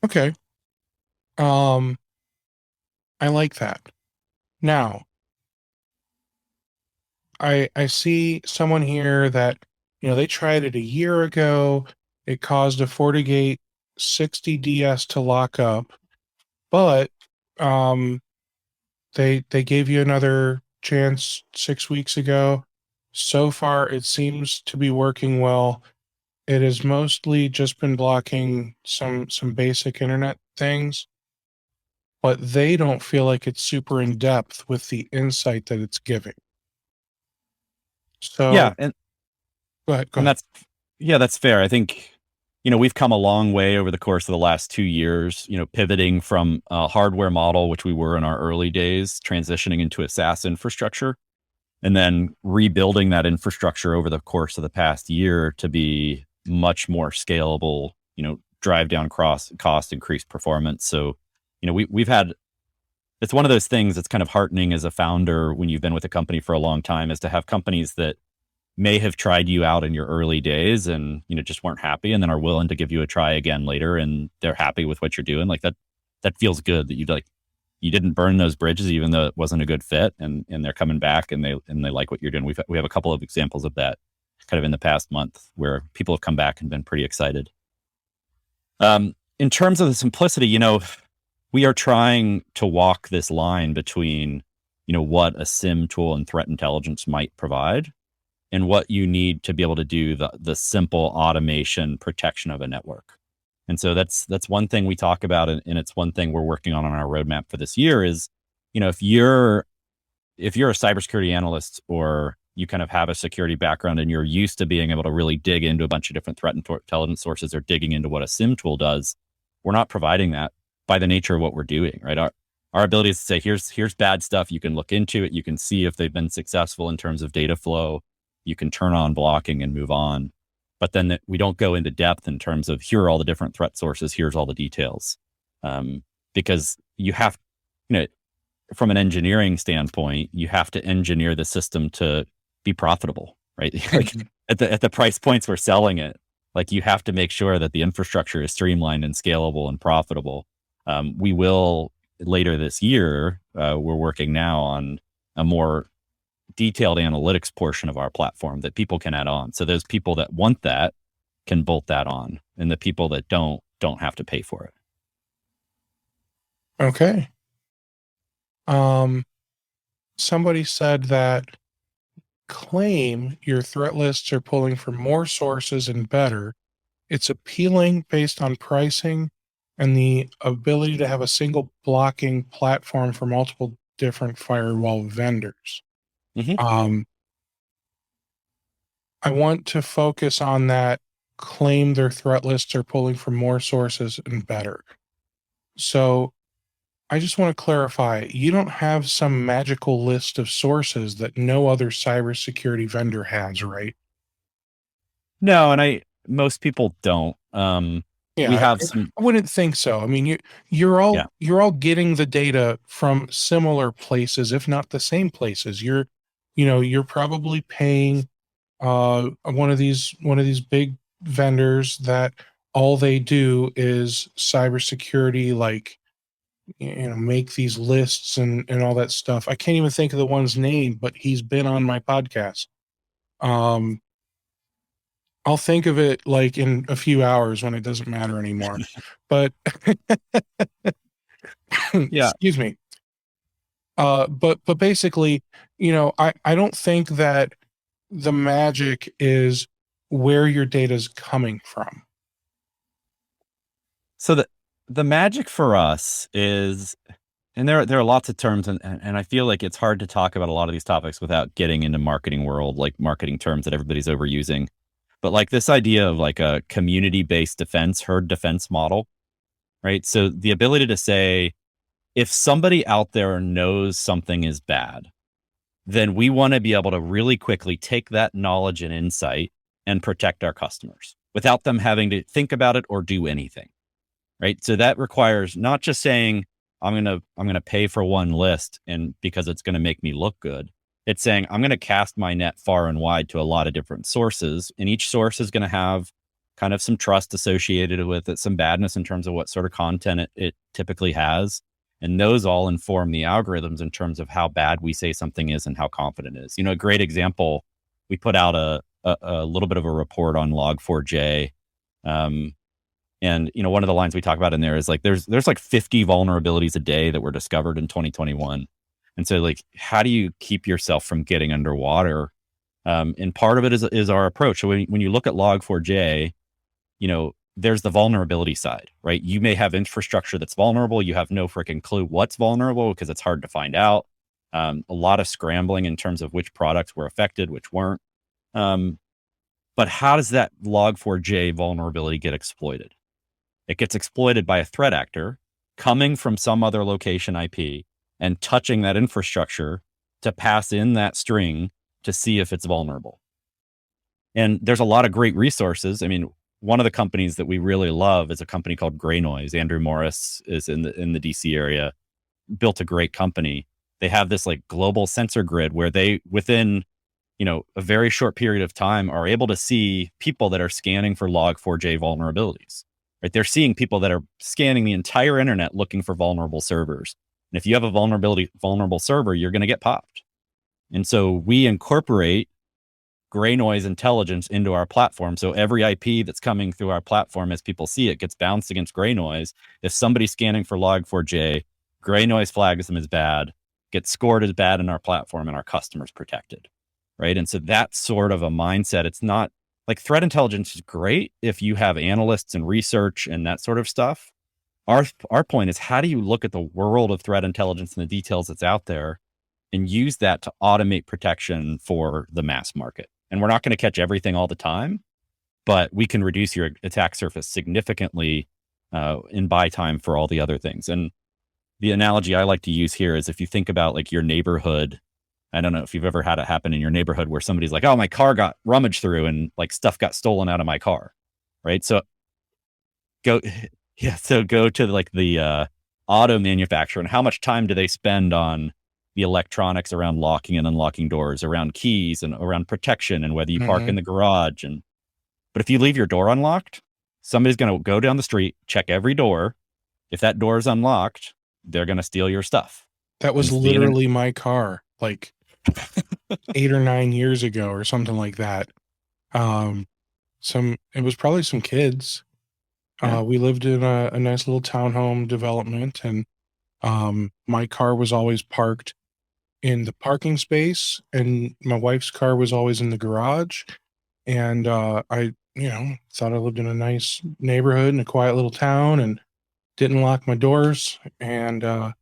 Okay. I like that. Now, I see someone here that, they tried it a year ago. It caused a FortiGate 60 DS to lock up, but they gave you another chance 6 weeks ago. So far, it seems to be working well. It has mostly just been blocking some basic internet things, but they don't feel like it's super in depth with the insight that it's giving. So Yeah, and go ahead. that's fair. I think, we've come a long way over the course of the last 2 years, pivoting from a hardware model, which we were in our early days, transitioning into a SaaS infrastructure, and then rebuilding that infrastructure over the course of the past year to be much more scalable, drive down cost, increase performance. So, we've had, it's one of those things that's kind of heartening as a founder when you've been with a company for a long time, is to have companies that may have tried you out in your early days and, just weren't happy, and then are willing to give you a try again later, and they're happy with what you're doing. Like that feels good, that you didn't burn those bridges, even though it wasn't a good fit, and they're coming back and they like what you're doing. We have a couple of examples of that kind of in the past month where people have come back and been pretty excited. In terms of the simplicity, we are trying to walk this line between, what a SIM tool and threat intelligence might provide, and what you need to be able to do the simple automation protection of a network. And so that's one thing we talk about, and it's one thing we're working on our roadmap for this year is, if you're a cybersecurity analyst, or you kind of have a security background and you're used to being able to really dig into a bunch of different threat intelligence sources, or digging into what a SIM tool does, we're not providing that by the nature of what we're doing, right? Our ability is to say, here's bad stuff. You can look into it. You can see if they've been successful in terms of data flow. You can turn on blocking and move on. But then we don't go into depth in terms of here are all the different threat sources. Here's all the details. Because you have, from an engineering standpoint, you have to engineer the system to be profitable, right? Like at the price points we're selling it, like you have to make sure that the infrastructure is streamlined and scalable and profitable. We will later this year, we're working now on a more detailed analytics portion of our platform that people can add on. So those people that want that can bolt that on, and the people that don't have to pay for it. Okay. Somebody said that claim your threat lists are pulling from more sources and better. It's appealing based on pricing and the ability to have a single blocking platform for multiple different firewall vendors. Mm-hmm. I want to focus on that claim their threat lists are pulling from more sources and better. So I just want to clarify, you don't have some magical list of sources that no other cybersecurity vendor has, right? No, and most people don't. We Yeah, have some. I wouldn't think so. I mean, you're all Yeah. you're all getting the data from similar places, if not the same places. You're probably paying one of these big vendors that all they do is cybersecurity, like make these lists and all that stuff. I can't even think of the one's name, but he's been on my podcast. I'll think of it like in a few hours when it doesn't matter anymore. But Yeah. excuse me. But basically, I don't think that the magic is where your data is coming from. So the magic for us is, and there are lots of terms, and I feel like it's hard to talk about a lot of these topics without getting into marketing world, like marketing terms that everybody's overusing. But like this idea of like a community-based defense, herd defense model, right? So the ability to say, if somebody out there knows something is bad, then we want to be able to really quickly take that knowledge and insight and protect our customers without them having to think about it or do anything, right? So that requires not just saying, I'm gonna pay for one list and because it's gonna make me look good. It's saying I'm gonna cast my net far and wide to a lot of different sources, and each source is gonna have kind of some trust associated with it, some badness in terms of what sort of content it typically has. And those all inform the algorithms in terms of how bad we say something is and how confident it is. A great example, we put out a little bit of a report on Log4j. And one of the lines we talk about in there is like there's like 50 vulnerabilities a day that were discovered in 2021. And so like, how do you keep yourself from getting underwater? And part of it is our approach. So when you look at Log4j, there's the vulnerability side, right? You may have infrastructure that's vulnerable. You have no freaking clue what's vulnerable because it's hard to find out. A lot of scrambling in terms of which products were affected, which weren't. But how does that Log4j vulnerability get exploited? It gets exploited by a threat actor coming from some other location IP and touching that infrastructure to pass in that string to see if it's vulnerable. And there's a lot of great resources. I mean, one of the companies that we really love is a company called Gray Noise. Andrew Morris is in the DC area, built a great company. They have this like global sensor grid where they, within a very short period of time, are able to see people that are scanning for Log4j vulnerabilities. Right? They're seeing people that are scanning the entire internet looking for vulnerable servers. And if you have a vulnerable server, you're going to get popped. And so we incorporate Gray Noise intelligence into our platform. So every IP that's coming through our platform, as people see it, gets bounced against Gray Noise. If somebody's scanning for Log4j, Gray Noise flags them as bad, gets scored as bad in our platform, and our customers protected. Right? And so that's sort of a mindset. It's not like threat intelligence is great if you have analysts and research and that sort of stuff. Our point is, how do you look at the world of threat intelligence and the details that's out there and use that to automate protection for the mass market? And we're not going to catch everything all the time, but we can reduce your attack surface significantly in buy time for all the other things. And the analogy I like to use here is if you think about like your neighborhood. I don't know if you've ever had it happen in your neighborhood where somebody's like, oh, my car got rummaged through and like stuff got stolen out of my car. Right. So go, yeah. So go to like the auto manufacturer and how much time do they spend on the electronics around locking and unlocking doors, around keys and around protection and whether you park in the garage. But if you leave your door unlocked, somebody's going to go down the street, check every door. If that door is unlocked, they're going to steal your stuff. That was literally my car, like 8 or 9 years ago or something like that. It was probably some kids. We lived in a nice little townhome development, and my car was always parked in the parking space, and my wife's car was always in the garage. And I, thought I lived in a nice neighborhood in a quiet little town and didn't lock my doors. And the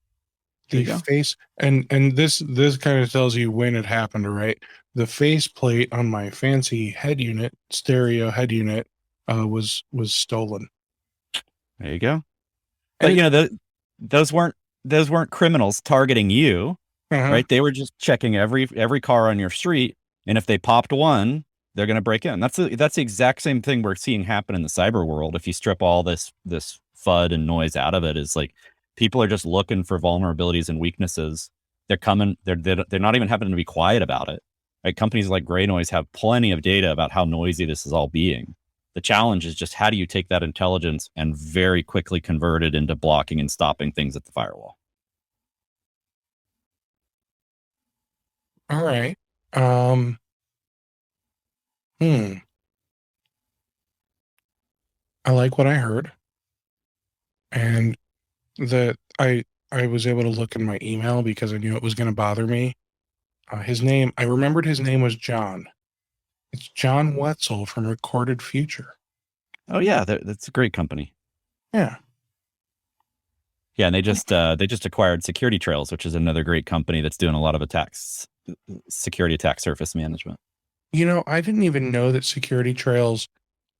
face, and this kind of tells you when it happened, right? The face plate on my fancy stereo head unit, was stolen. There you go. But those weren't criminals targeting you, right? They were just checking every car on your street, and if they popped one, they're going to break in. That's the exact same thing we're seeing happen in the cyber world. If you strip all this FUD and noise out of it, is like people are just looking for vulnerabilities and weaknesses. They're coming. They're not even having to be quiet about it. Right? Companies like Gray Noise have plenty of data about how noisy this is all being. The challenge is just how do you take that intelligence and very quickly convert it into blocking and stopping things at the firewall? All right. I like what I heard, and that I was able to look in my email because I knew it was going to bother me. I remembered his name was John. It's John Wetzel from Recorded Future. Oh yeah, that's a great company. Yeah. Yeah, and they just acquired Security Trails, which is another great company that's doing a lot of attacks, security attack surface management. I didn't even know that Security Trails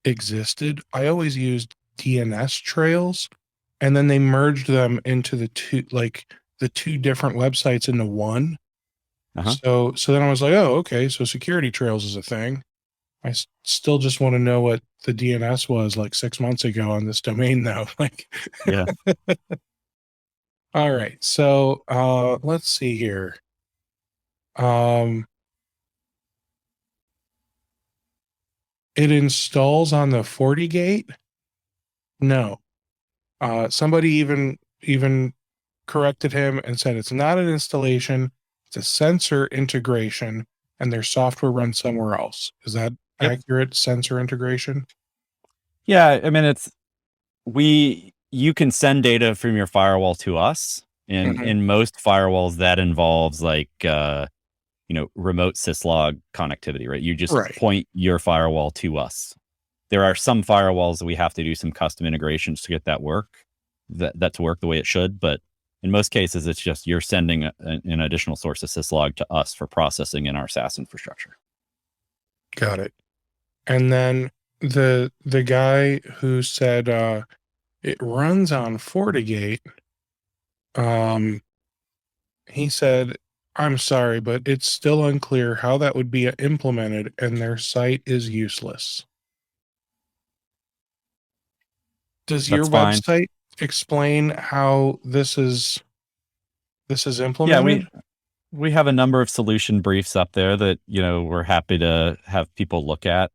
existed. I always used DNS Trails, and then they merged them into the two different websites into one. So then I was like, oh, okay, so Security Trails is a thing. I still just want to know what the DNS was like 6 months ago on this domain, though. Yeah. All right, so let's see here. It installs on the FortiGate? No. Somebody even corrected him and said it's not an installation, it's a sensor integration, and their software runs somewhere else. Is that accurate? Sensor integration? Yeah, I mean you can send data from your firewall to us. And in most firewalls that involves like remote syslog connectivity, right? You just point your firewall to us. There are some firewalls that we have to do some custom integrations to get that to work the way it should. But in most cases, it's just you're sending an additional source of syslog to us for processing in our SaaS infrastructure. Got it. And then the guy who said it runs on FortiGate, he said, I'm sorry, but it's still unclear how that would be implemented, and their site is useless. Does your website explain how this is implemented? Yeah, we have a number of solution briefs up there that, we're happy to have people look at.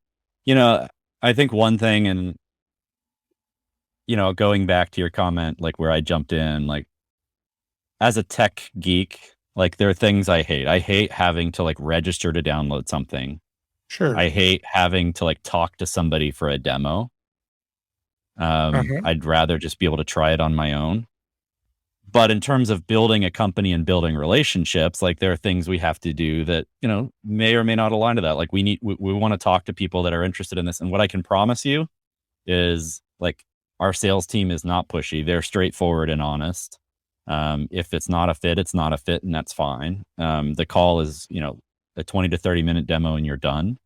I think one thing, and, going back to your comment, like where I jumped in, like as a tech geek, like there are things I hate. I hate having to like register to download something. Sure. I hate having to like talk to somebody for a demo. I'd rather just be able to try it on my own. But in terms of building a company and building relationships, like there are things we have to do that, may or may not align to that. Like we want to talk to people that are interested in this. And what I can promise you is like our sales team is not pushy. They're straightforward and honest. If it's not a fit, it's not a fit, and that's fine. The call is, a 20 to 30 minute demo and you're done.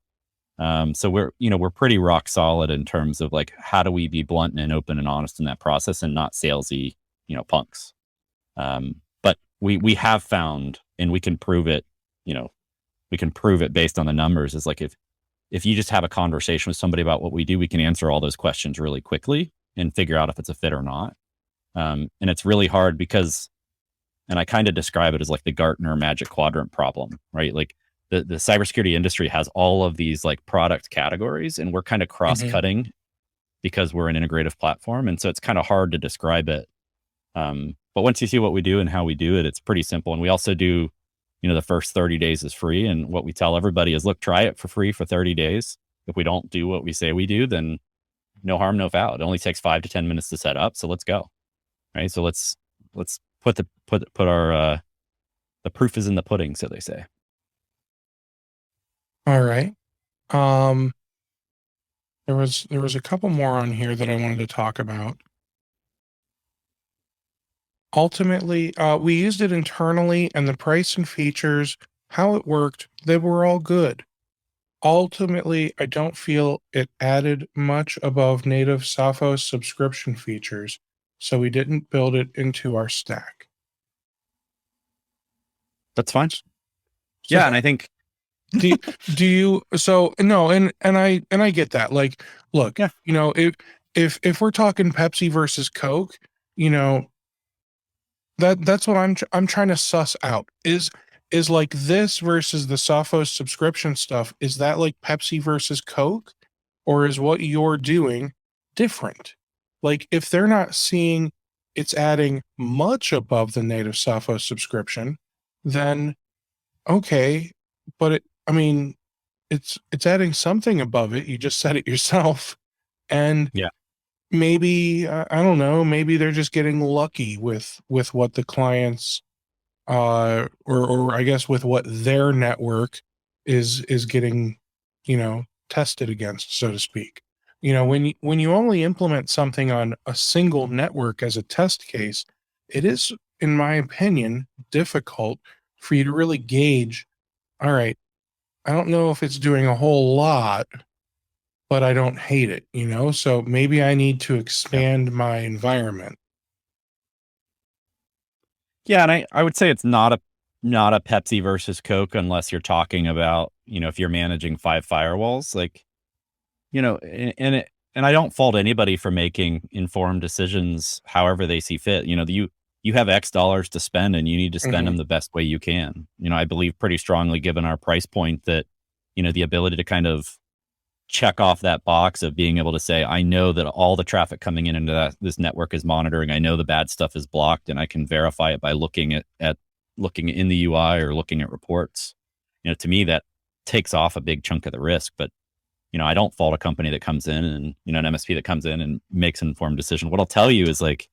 So we're pretty rock solid in terms of like, how do we be blunt and open and honest in that process and not salesy, punks. But we have found, and we can prove it, we can prove it based on the numbers, is like, if you just have a conversation with somebody about what we do, we can answer all those questions really quickly and figure out if it's a fit or not. And it's really hard because, and I kind of describe it as like the Gartner Magic Quadrant problem, right? Like the cybersecurity industry has all of these like product categories, and we're kind of cross-cutting because we're an integrative platform. And so it's kind of hard to describe it. But once you see what we do and how we do it, it's pretty simple. And we also do, the first 30 days is free. And what we tell everybody is, look, try it for free for 30 days. If we don't do what we say we do, then no harm, no foul. It only takes 5 to 10 minutes to set up. So let's go. Right. So let's put our, the proof is in the pudding, so they say. All right. There was a couple more on here that I wanted to talk about. Ultimately, we used it internally, and the price and features, how it worked, they were all good. Ultimately, I don't feel it added much above native Sophos subscription features, so we didn't build it into our stack. That's fine. Yeah, and I think do you so no, and I get that. Like, look, yeah. If we're talking Pepsi versus Coke, that's what I'm trying to suss out. Is like this versus the Sophos subscription stuff, is that like Pepsi versus Coke, or is what you're doing different? Like, if they're not seeing it's adding much above the native Sophos subscription, then okay, but it's adding something above it. You just said it yourself. And yeah. maybe I don't know, maybe they're just getting lucky with what the clients or I guess with what their network is getting, tested against, so to speak. When you only implement something on a single network as a test case, it is, in my opinion, difficult for you to really gauge, all right, I don't know if it's doing a whole lot, but I don't hate it, so maybe I need to expand my environment. Yeah, and I would say it's not a Pepsi versus Coke, unless you're talking about, if you're managing 5 firewalls, like, and I don't fault anybody for making informed decisions however they see fit. You have X dollars to spend, and you need to spend them the best way you can. I believe pretty strongly, given our price point, that, the ability to kind of check off that box of being able to say, I know that all the traffic coming into this network is monitoring. I know the bad stuff is blocked, and I can verify it by looking at looking in the UI or looking at reports. To me, that takes off a big chunk of the risk. But, I don't fault a company that comes in and, an MSP that comes in and makes an informed decision. What I'll tell you is, like,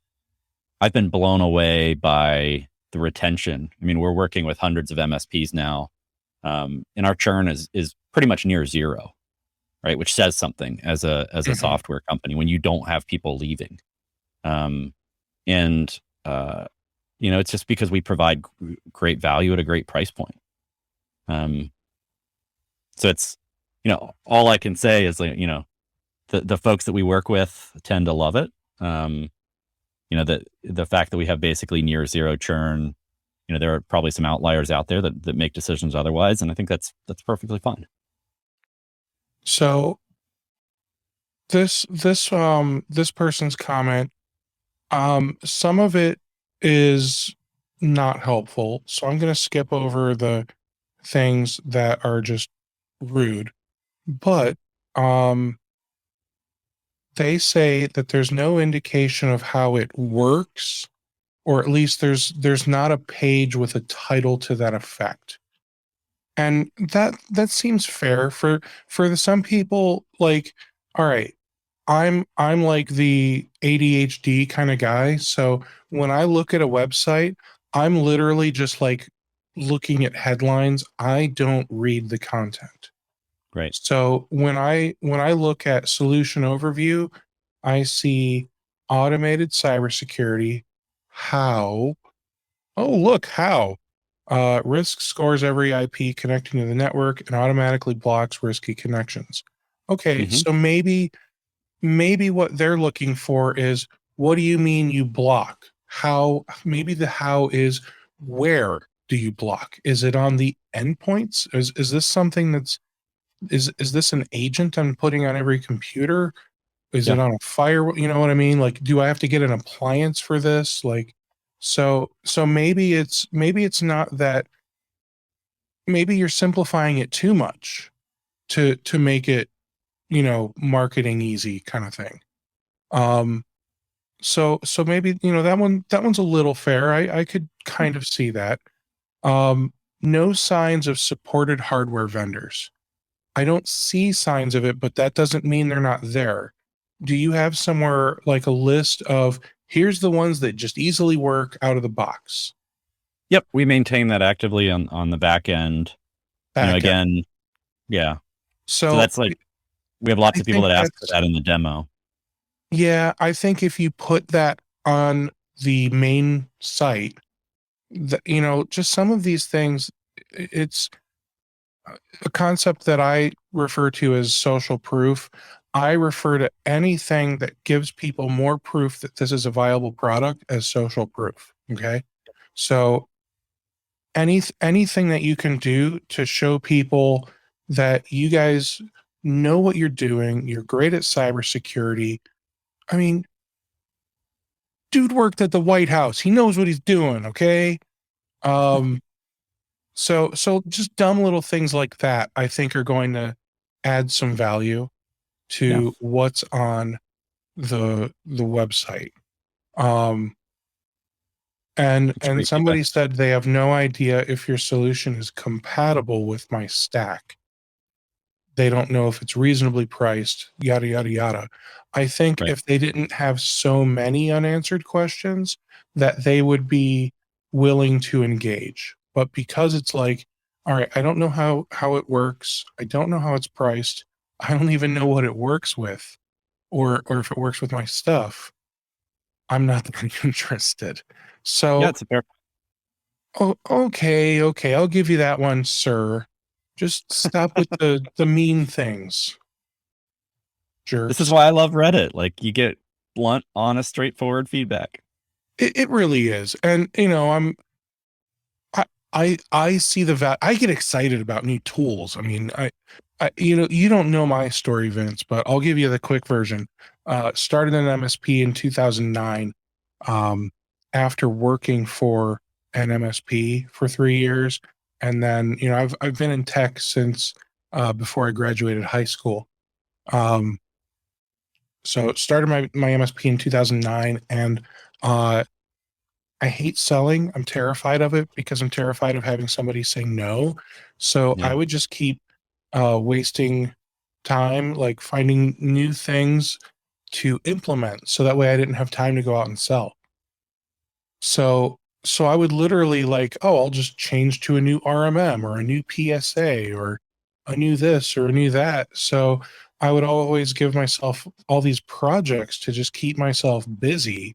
I've been blown away by the retention. I mean, we're working with hundreds of MSPs now, and our churn is pretty much near zero. Right, which says something as a software company when you don't have people leaving, and it's just because we provide great value at a great price point. So it's, all I can say is, like, the folks that we work with tend to love it. The fact that we have basically near zero churn. There are probably some outliers out there that make decisions otherwise, and I think that's perfectly fine. So this person's comment, some of it is not helpful. So I'm going to skip over the things that are just rude. But they say that there's no indication of how it works, or at least there's not a page with a title to that effect. And that seems fair for some people. Like, all right, I'm like the ADHD kind of guy, so when I look at a website, I'm literally just like looking at headlines. I don't read the content. Right. So when I look at solution overview, I see automated cybersecurity. How? Oh, look, how? Risk scores every IP connecting to the network and automatically blocks risky connections. Okay, Hmm. so maybe what they're looking for is, what do you mean you block? How? Maybe the how is, where do you block? Is it on the endpoints? Is this something that's, is this an agent I'm putting on every computer? Is it Yeah. on a firewall? You know what I mean? Like, do I have to get an appliance for this? Like, so maybe it's not that. Maybe you're simplifying it too much to make it, marketing easy kind of thing. Um, so maybe, that one's a little fair. I could kind of see that. Um, no signs of supported hardware vendors. I don't see signs of it, but that doesn't mean they're not there. Do you have somewhere like a list of, here's the ones that just easily work out of the box? Yep. We maintain that actively on the back end. Back end. Again, yeah. So So that's like, we have lots I of people think that ask for that's, that in the demo. yeah, I think if you put that on the main site, just some of these things, it's a concept that I refer to as social proof. I refer to anything that gives people more proof that this is a viable product as social proof. Okay. So anything that you can do to show people that you guys know what you're doing, you're great at cybersecurity. I mean, dude worked at the White House. He knows what he's doing. Okay. Um, so just dumb little things like that, I think, are going to add some value Yeah. to what's on the website. Um, and It's and great feedback. somebody said they have no idea if your solution is compatible with my stack. They don't know if it's reasonably priced, yada yada yada. I think Right. if they didn't have so many unanswered questions, that they would be willing to engage. But because it's like, all right, I don't know how it works. I don't know how it's priced. I don't even know what it works with, or if it works with my stuff. I'm not that interested. Yeah. So, It's a fair. oh, okay, I'll give you that one, sir. Just stop with the mean things, This is jerks. why I love Reddit. Like, you get blunt, honest, straightforward feedback. It really is. And I I see the value. I get excited about new tools. I mean, I you don't know my story, Vince, but I'll give you the quick version. Started an MSP in 2009. Um, After working for an MSP for 3 years, and then I've been in tech since before I graduated high school. Um, so started my MSP in 2009, and uh, I hate selling. I'm terrified of it because I'm terrified of having somebody say no. So I Yeah. would just keep wasting time, like finding new things to implement. So that way I didn't have time to go out and sell. So I would literally like, oh, I'll just change to a new RMM or a new PSA or a new this or a new that. So I would always give myself all these projects to just keep myself busy,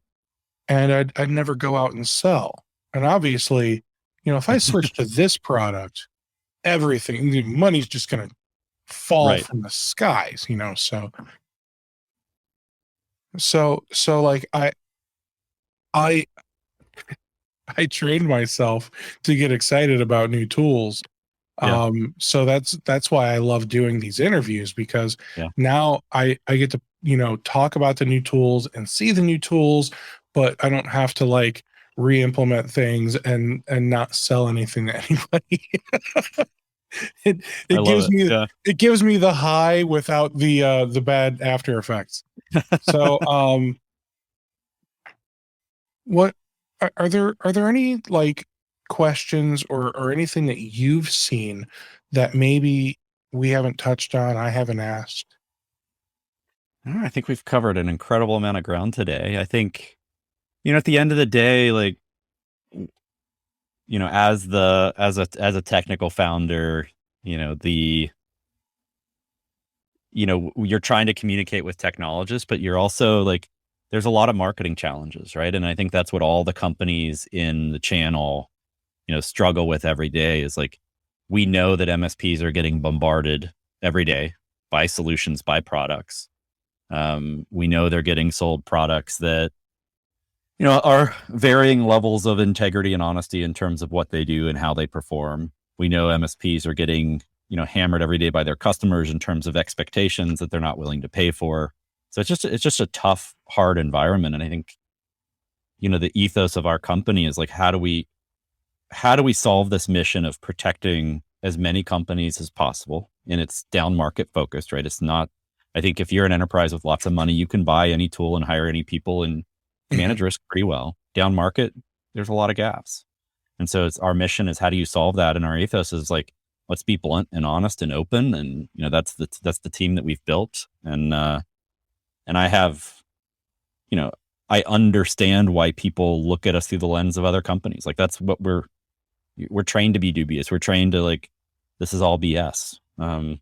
and I'd never go out and sell. And obviously, if I switch to this product, everything, the money's just going to fall Right. from the skies, so like I I trained myself to get excited about new tools. Yeah. So that's why I love doing these interviews, because Yeah. now I get to, talk about the new tools and see the new tools, but I don't have to like re-implement things and not sell anything to anybody. it I it love gives it. me Yeah. it gives me the high without the bad after effects. So what are there any like questions or anything that you've seen that maybe we haven't touched on, I haven't asked? I think we've covered an incredible amount of ground today. I think, at the end of the day, like, as a technical founder, the you're trying to communicate with technologists, but you're also like, there's a lot of marketing challenges, right? And I think that's what all the companies in the channel struggle with every day is like, we know that MSPs are getting bombarded every day by solutions, by products. We know they're getting sold products that, are varying levels of integrity and honesty in terms of what they do and how they perform. We know MSPs are getting, hammered every day by their customers in terms of expectations that they're not willing to pay for. So it's just a tough, hard environment. And I think, the ethos of our company is like, how do we solve this mission of protecting as many companies as possible? And it's down market focused, right? It's not, I think if you're an enterprise with lots of money, you can buy any tool and hire any people and manage risk pretty well. Down market, there's a lot of gaps. And so it's our mission is, how do you solve that? And our ethos is like, let's be blunt and honest and open. And, that's the team that we've built. And I have, I understand why people look at us through the lens of other companies. Like, that's what we're trained to be dubious. We're trained to like, this is all BS. And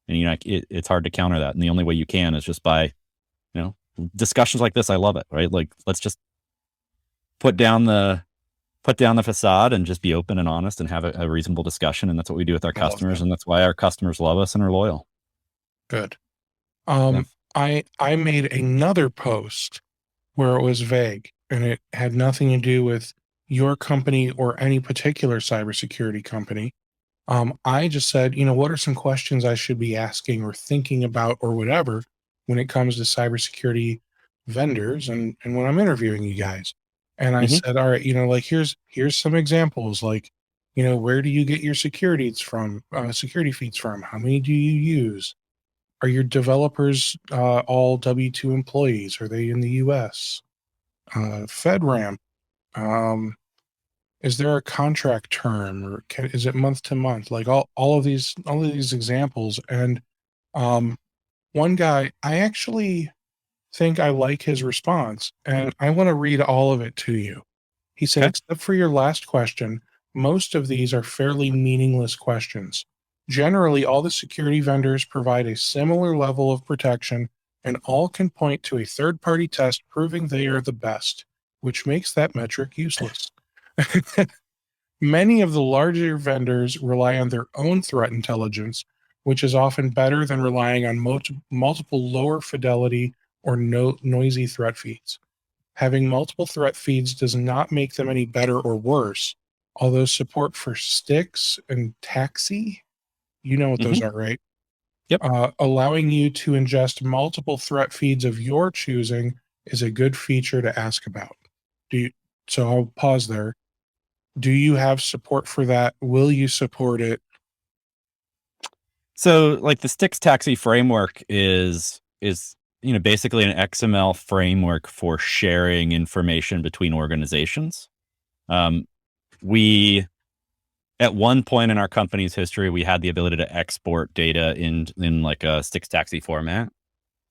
it's hard to counter that. And the only way you can is just by, discussions like this. I love it. Right. Like, let's just put down the facade and just be open and honest and have a reasonable discussion. And that's what we do with our customers. And that's why our customers love us and are loyal. Good. I made another post where it was vague and it had nothing to do with your company or any particular cybersecurity company. I just said, what are some questions I should be asking or thinking about or whatever when it comes to cybersecurity vendors and when I'm interviewing you guys. And I said, all right, like here's some examples, like, where do you get your security feeds from? How many do you use? Are your developers all W-2 employees? Are they in the US? FedRAMP. Is there a contract term, or is it month to month? Like all of these examples. And one guy, I actually think I like his response, and I want to read all of it to you. He said, except for your last question, most of these are fairly meaningless questions. Generally, all the security vendors provide a similar level of protection, and all can point to a third-party test proving they are the best, which makes that metric useless. Many of the larger vendors rely on their own threat intelligence, which is often better than relying on multiple lower fidelity or noisy threat feeds. Having multiple threat feeds does not make them any better or worse, although support for sticks and taxi, you know what those are, right? Yep. Allowing you to ingest multiple threat feeds of your choosing is a good feature to ask about. So I'll pause there. Do you have support for that? Will you support it? So like the Sticks Taxi framework is basically an XML framework for sharing information between organizations. We, at one point in our company's history, we had the ability to export data in like a Sticks Taxi format.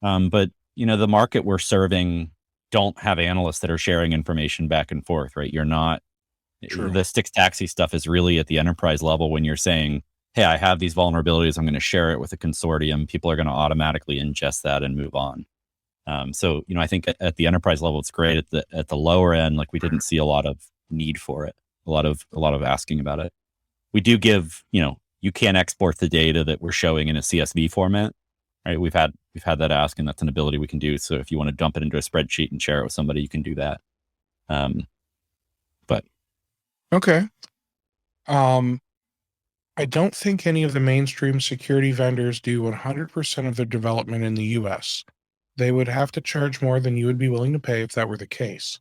But the market we're serving don't have analysts that are sharing information back and forth, right? You're not. True. The Sticks Taxi stuff is really at the enterprise level when you're saying, hey, I have these vulnerabilities, I'm going to share it with a consortium. People are going to automatically ingest that and move on. So, I think at the enterprise level, it's great. At the lower end, like we didn't see a lot of need for it, a lot of asking about it. We do give, you can export the data that we're showing in a CSV format, right? We've had that ask, and that's an ability we can do. So if you want to dump it into a spreadsheet and share it with somebody, you can do that. But okay. I don't think any of the mainstream security vendors do 100% of their development in the US. They would have to charge more than you would be willing to pay if that were the case.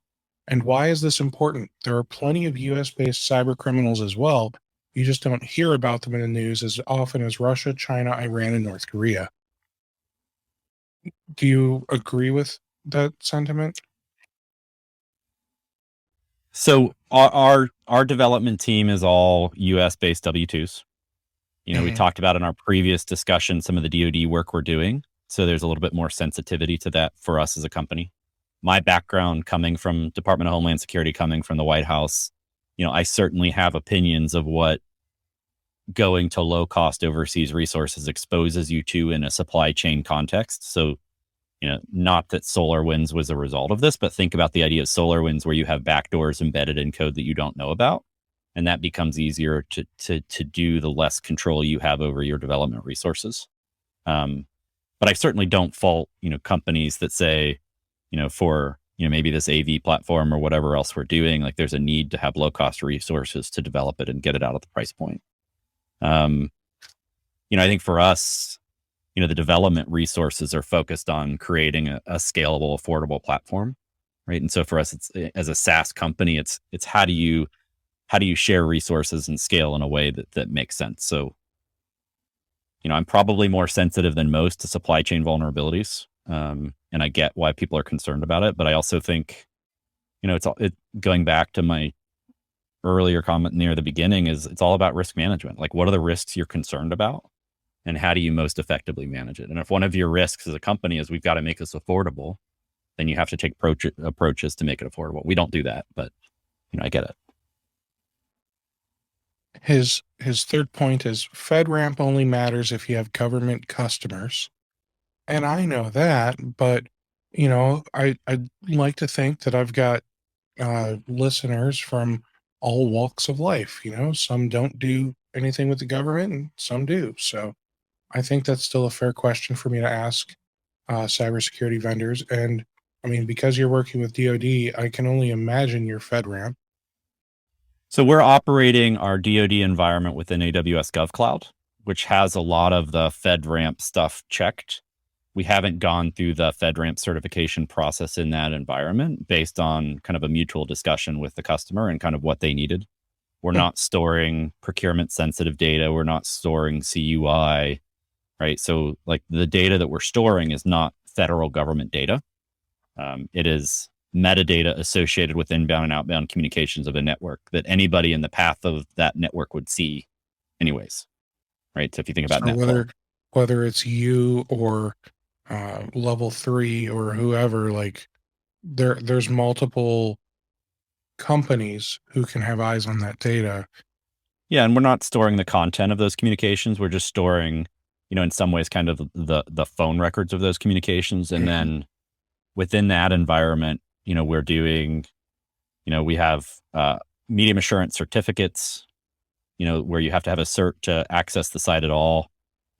And why is this important? There are plenty of US-based cyber criminals as well. You just don't hear about them in the news as often as Russia, China, Iran, and North Korea. Do you agree with that sentiment? So our development team is all US-based W-2s. We talked about in our previous discussion some of the DoD work we're doing. So there's a little bit more sensitivity to that for us as a company. My background coming from Department of Homeland Security, coming from the White House, I certainly have opinions of what going to low-cost overseas resources exposes you to in a supply chain context. So, not that SolarWinds was a result of this, but think about the idea of SolarWinds where you have backdoors embedded in code that you don't know about. and that becomes easier to do the less control you have over your development resources. But I certainly don't fault, companies that say, for, maybe this AV platform or whatever else we're doing, like there's a need to have low cost resources to develop it and get it out at the price point. I think for us, the development resources are focused on creating a scalable, affordable platform, right? And so for us, it's, as a SaaS company, it's how do you share resources and scale in a way that makes sense. So, I'm probably more sensitive than most to supply chain vulnerabilities, and I get why people are concerned about it. But I also think, it's going back to my earlier comment near the beginning, is it's all about risk management. Like, what are the risks you're concerned about, and how do you most effectively manage it? And if one of your risks as a company is we've got to make this affordable, then you have to take approaches to make it affordable. We don't do that, but I get it. His third point is FedRAMP only matters if you have government customers. And I know that, but I'd like to think that I've got listeners from all walks of life. Some don't do anything with the government and some do. So I think that's still a fair question for me to ask cybersecurity vendors. And I mean, because you're working with DoD, I can only imagine your FedRAMP. So we're operating our DoD environment within AWS GovCloud, which has a lot of the FedRAMP stuff checked. We haven't gone through the FedRAMP certification process in that environment based on kind of a mutual discussion with the customer and kind of what they needed. We're not storing procurement sensitive data. We're not storing CUI, right? So like the data that we're storing is not federal government data. It is metadata associated with inbound and outbound communications of a network that anybody in the path of that network would see anyways, right? So if you think about whether it's you or level 3 or whoever, like there's multiple companies who can have eyes on that data. Yeah, and we're not storing the content of those communications. We're just storing, in some ways, kind of the phone records of those communications, and then within that environment, we're doing, we have medium assurance certificates, where you have to have a cert to access the site at all,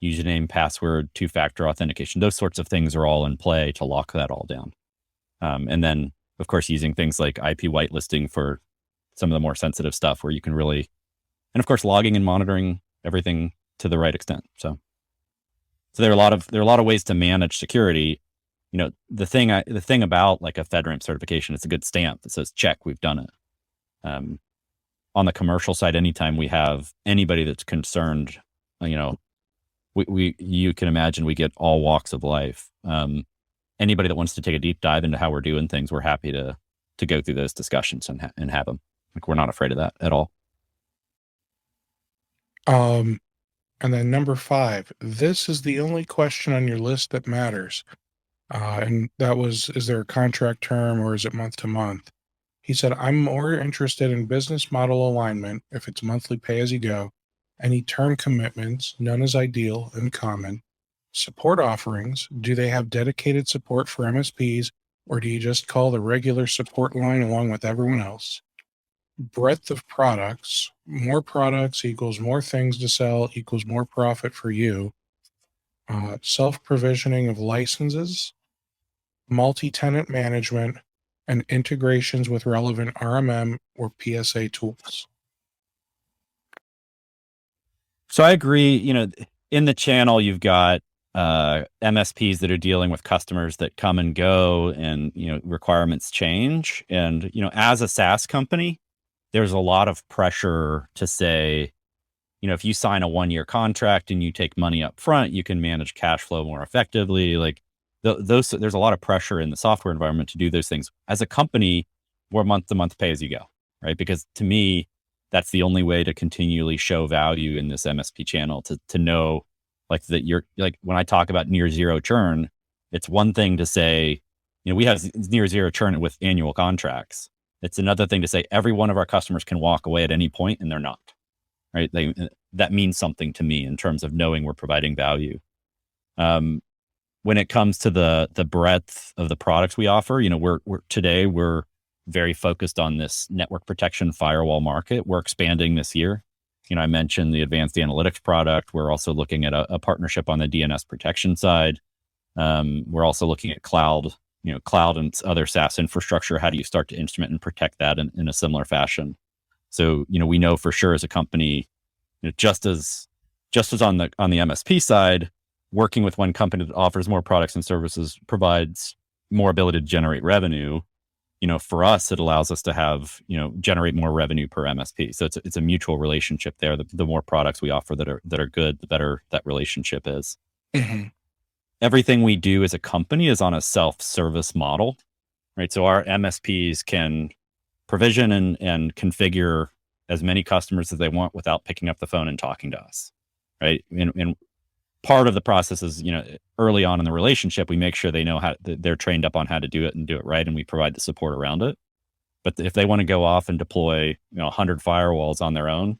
username, password, two-factor authentication. Those sorts of things are all in play to lock that all down. And then, of course, using things like IP whitelisting for some of the more sensitive stuff where you can really, and of course, logging and monitoring everything to the right extent. So there are a lot of ways to manage security. The thing about like a FedRAMP certification, it's a good stamp that says, check, we've done it. On the commercial side, anytime we have anybody that's concerned, you can imagine we get all walks of life. Anybody that wants to take a deep dive into how we're doing things, we're happy to go through those discussions and have them. Like, we're not afraid of that at all. And then number 5, this is the only question on your list that matters. And that was, is there a contract term or is it month to month? He said, I'm more interested in business model alignment if it's monthly pay as you go. Any term commitments, none is ideal and common. Support offerings, do they have dedicated support for MSPs or do you just call the regular support line along with everyone else? Breadth of products, more products equals more things to sell equals more profit for you. Self-provisioning of licenses, multi-tenant management, and integrations with relevant RMM or PSA tools. So I agree, in the channel, you've got MSPs that are dealing with customers that come and go and, requirements change. And, as a SaaS company, there's a lot of pressure to say, if you sign a 1-year contract and you take money up front, you can manage cash flow more effectively. Like there's a lot of pressure in the software environment to do those things. As a company, we're month to month pay as you go, right? Because to me, that's the only way to continually show value in this MSP channel, to know like that you're like, when I talk about near zero churn, it's one thing to say, we have near zero churn with annual contracts. It's another thing to say every one of our customers can walk away at any point and they're not, right? That means something to me in terms of knowing we're providing value. When it comes to the breadth of the products we offer, we're very focused on this network protection firewall market. We're expanding this year. I mentioned the advanced analytics product. We're also looking at a partnership on the DNS protection side. We're also looking at cloud and other SaaS infrastructure. How do you start to instrument and protect that in a similar fashion? So, we know for sure as a company, just as on the MSP side, working with one company that offers more products and services provides more ability to generate revenue. For us, it allows us to have, generate more revenue per MSP. So it's a mutual relationship there. The more products we offer that are good, the better that relationship is. Mm-hmm. Everything we do as a company is on a self-service model, right? So our MSPs can provision and configure as many customers as they want without picking up the phone and talking to us, right? And part of the process is, early on in the relationship, we make sure they know they're trained up on how to do it and do it right, and we provide the support around it. But if they want to go off and deploy, 100 firewalls on their own,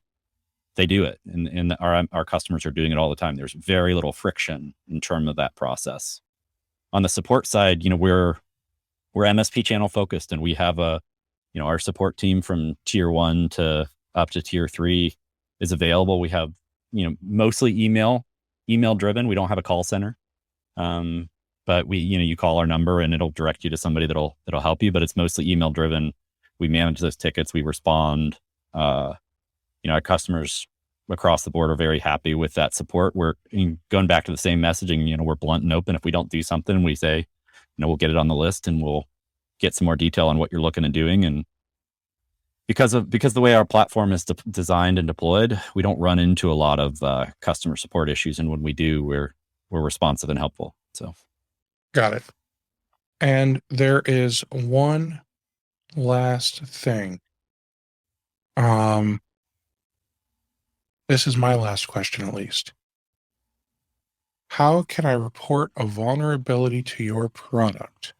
they do it, and our customers are doing it all the time. There's very little friction in terms of that process. On the support side, we're MSP channel focused, and we have our support team from tier 1 to up to tier 3 is available. We have, mostly email driven. We don't have a call center. But you call our number and it'll direct you to somebody that'll help you, but it's mostly email driven. We manage those tickets. We respond. Our customers across the board are very happy with that support. We're going back to the same messaging. We're blunt and open. If we don't do something, we say, we'll get it on the list and we'll get some more detail on what you're looking at doing. And because the way our platform is designed and deployed, we don't run into a lot of customer support issues. And when we do, we're responsive and helpful. So, got it. And there is one last thing. This is my last question, at least. How can I report a vulnerability to your product?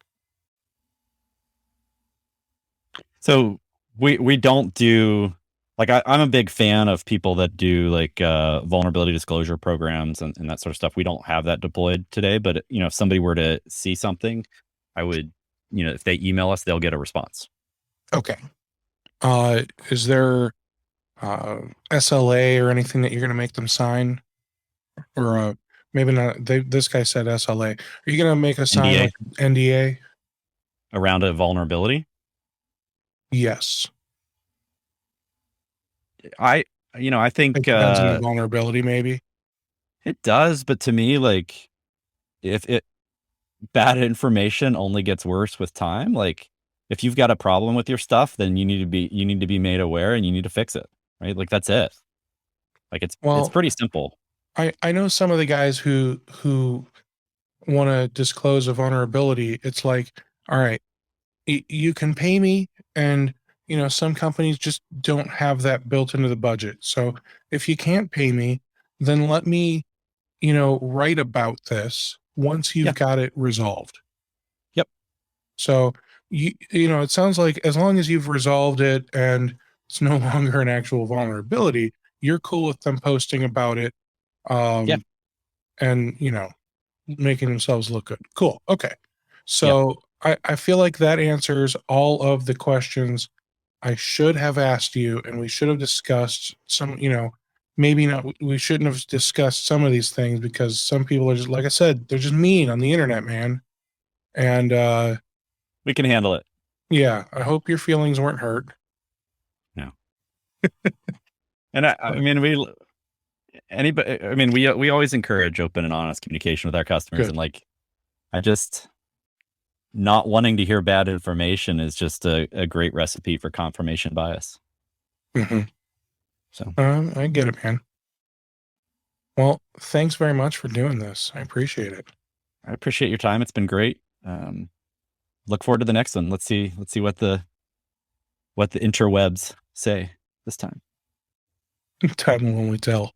So we don't do, like, I'm a big fan of people that do like vulnerability disclosure programs and that sort of stuff. We don't have that deployed today, but if somebody were to see something, I would, if they email us, they'll get a response. Okay. Is there SLA or anything that you're going to make them sign? Or maybe not. This guy said SLA. Are you going to make a sign NDA. like NDA? Around a vulnerability? Yes. I think it depends on the vulnerability, maybe. It does, but to me, like, if bad information only gets worse with time. Like, if you've got a problem with your stuff, then you need to be made aware and you need to fix it, right? Like, that's it. Like, it's pretty simple. I know some of the guys who want to disclose a vulnerability. It's like, all right, you can pay me, and some companies just don't have that built into the budget. So if you can't pay me, then let me write about this once you've got it resolved. Yep. So it sounds like as long as you've resolved it and it's no longer an actual vulnerability, you're cool with them posting about it. And making themselves look good. Cool. Okay. So I feel like that answers all of the questions I should have asked you, and we should have discussed some, maybe not, we shouldn't have discussed some of these things because some people are just, like I said, they're just mean on the internet, man. And we can handle it. Yeah. I hope your feelings weren't hurt. No. And I mean, we always encourage open and honest communication with our customers. Good. And like, not wanting to hear bad information is just a great recipe for confirmation bias. Mm-hmm. So I get it, man. Well, thanks very much for doing this. I appreciate it. I appreciate your time. It's been great. Look forward to the next one. Let's see what the interwebs say this time. Time will only tell.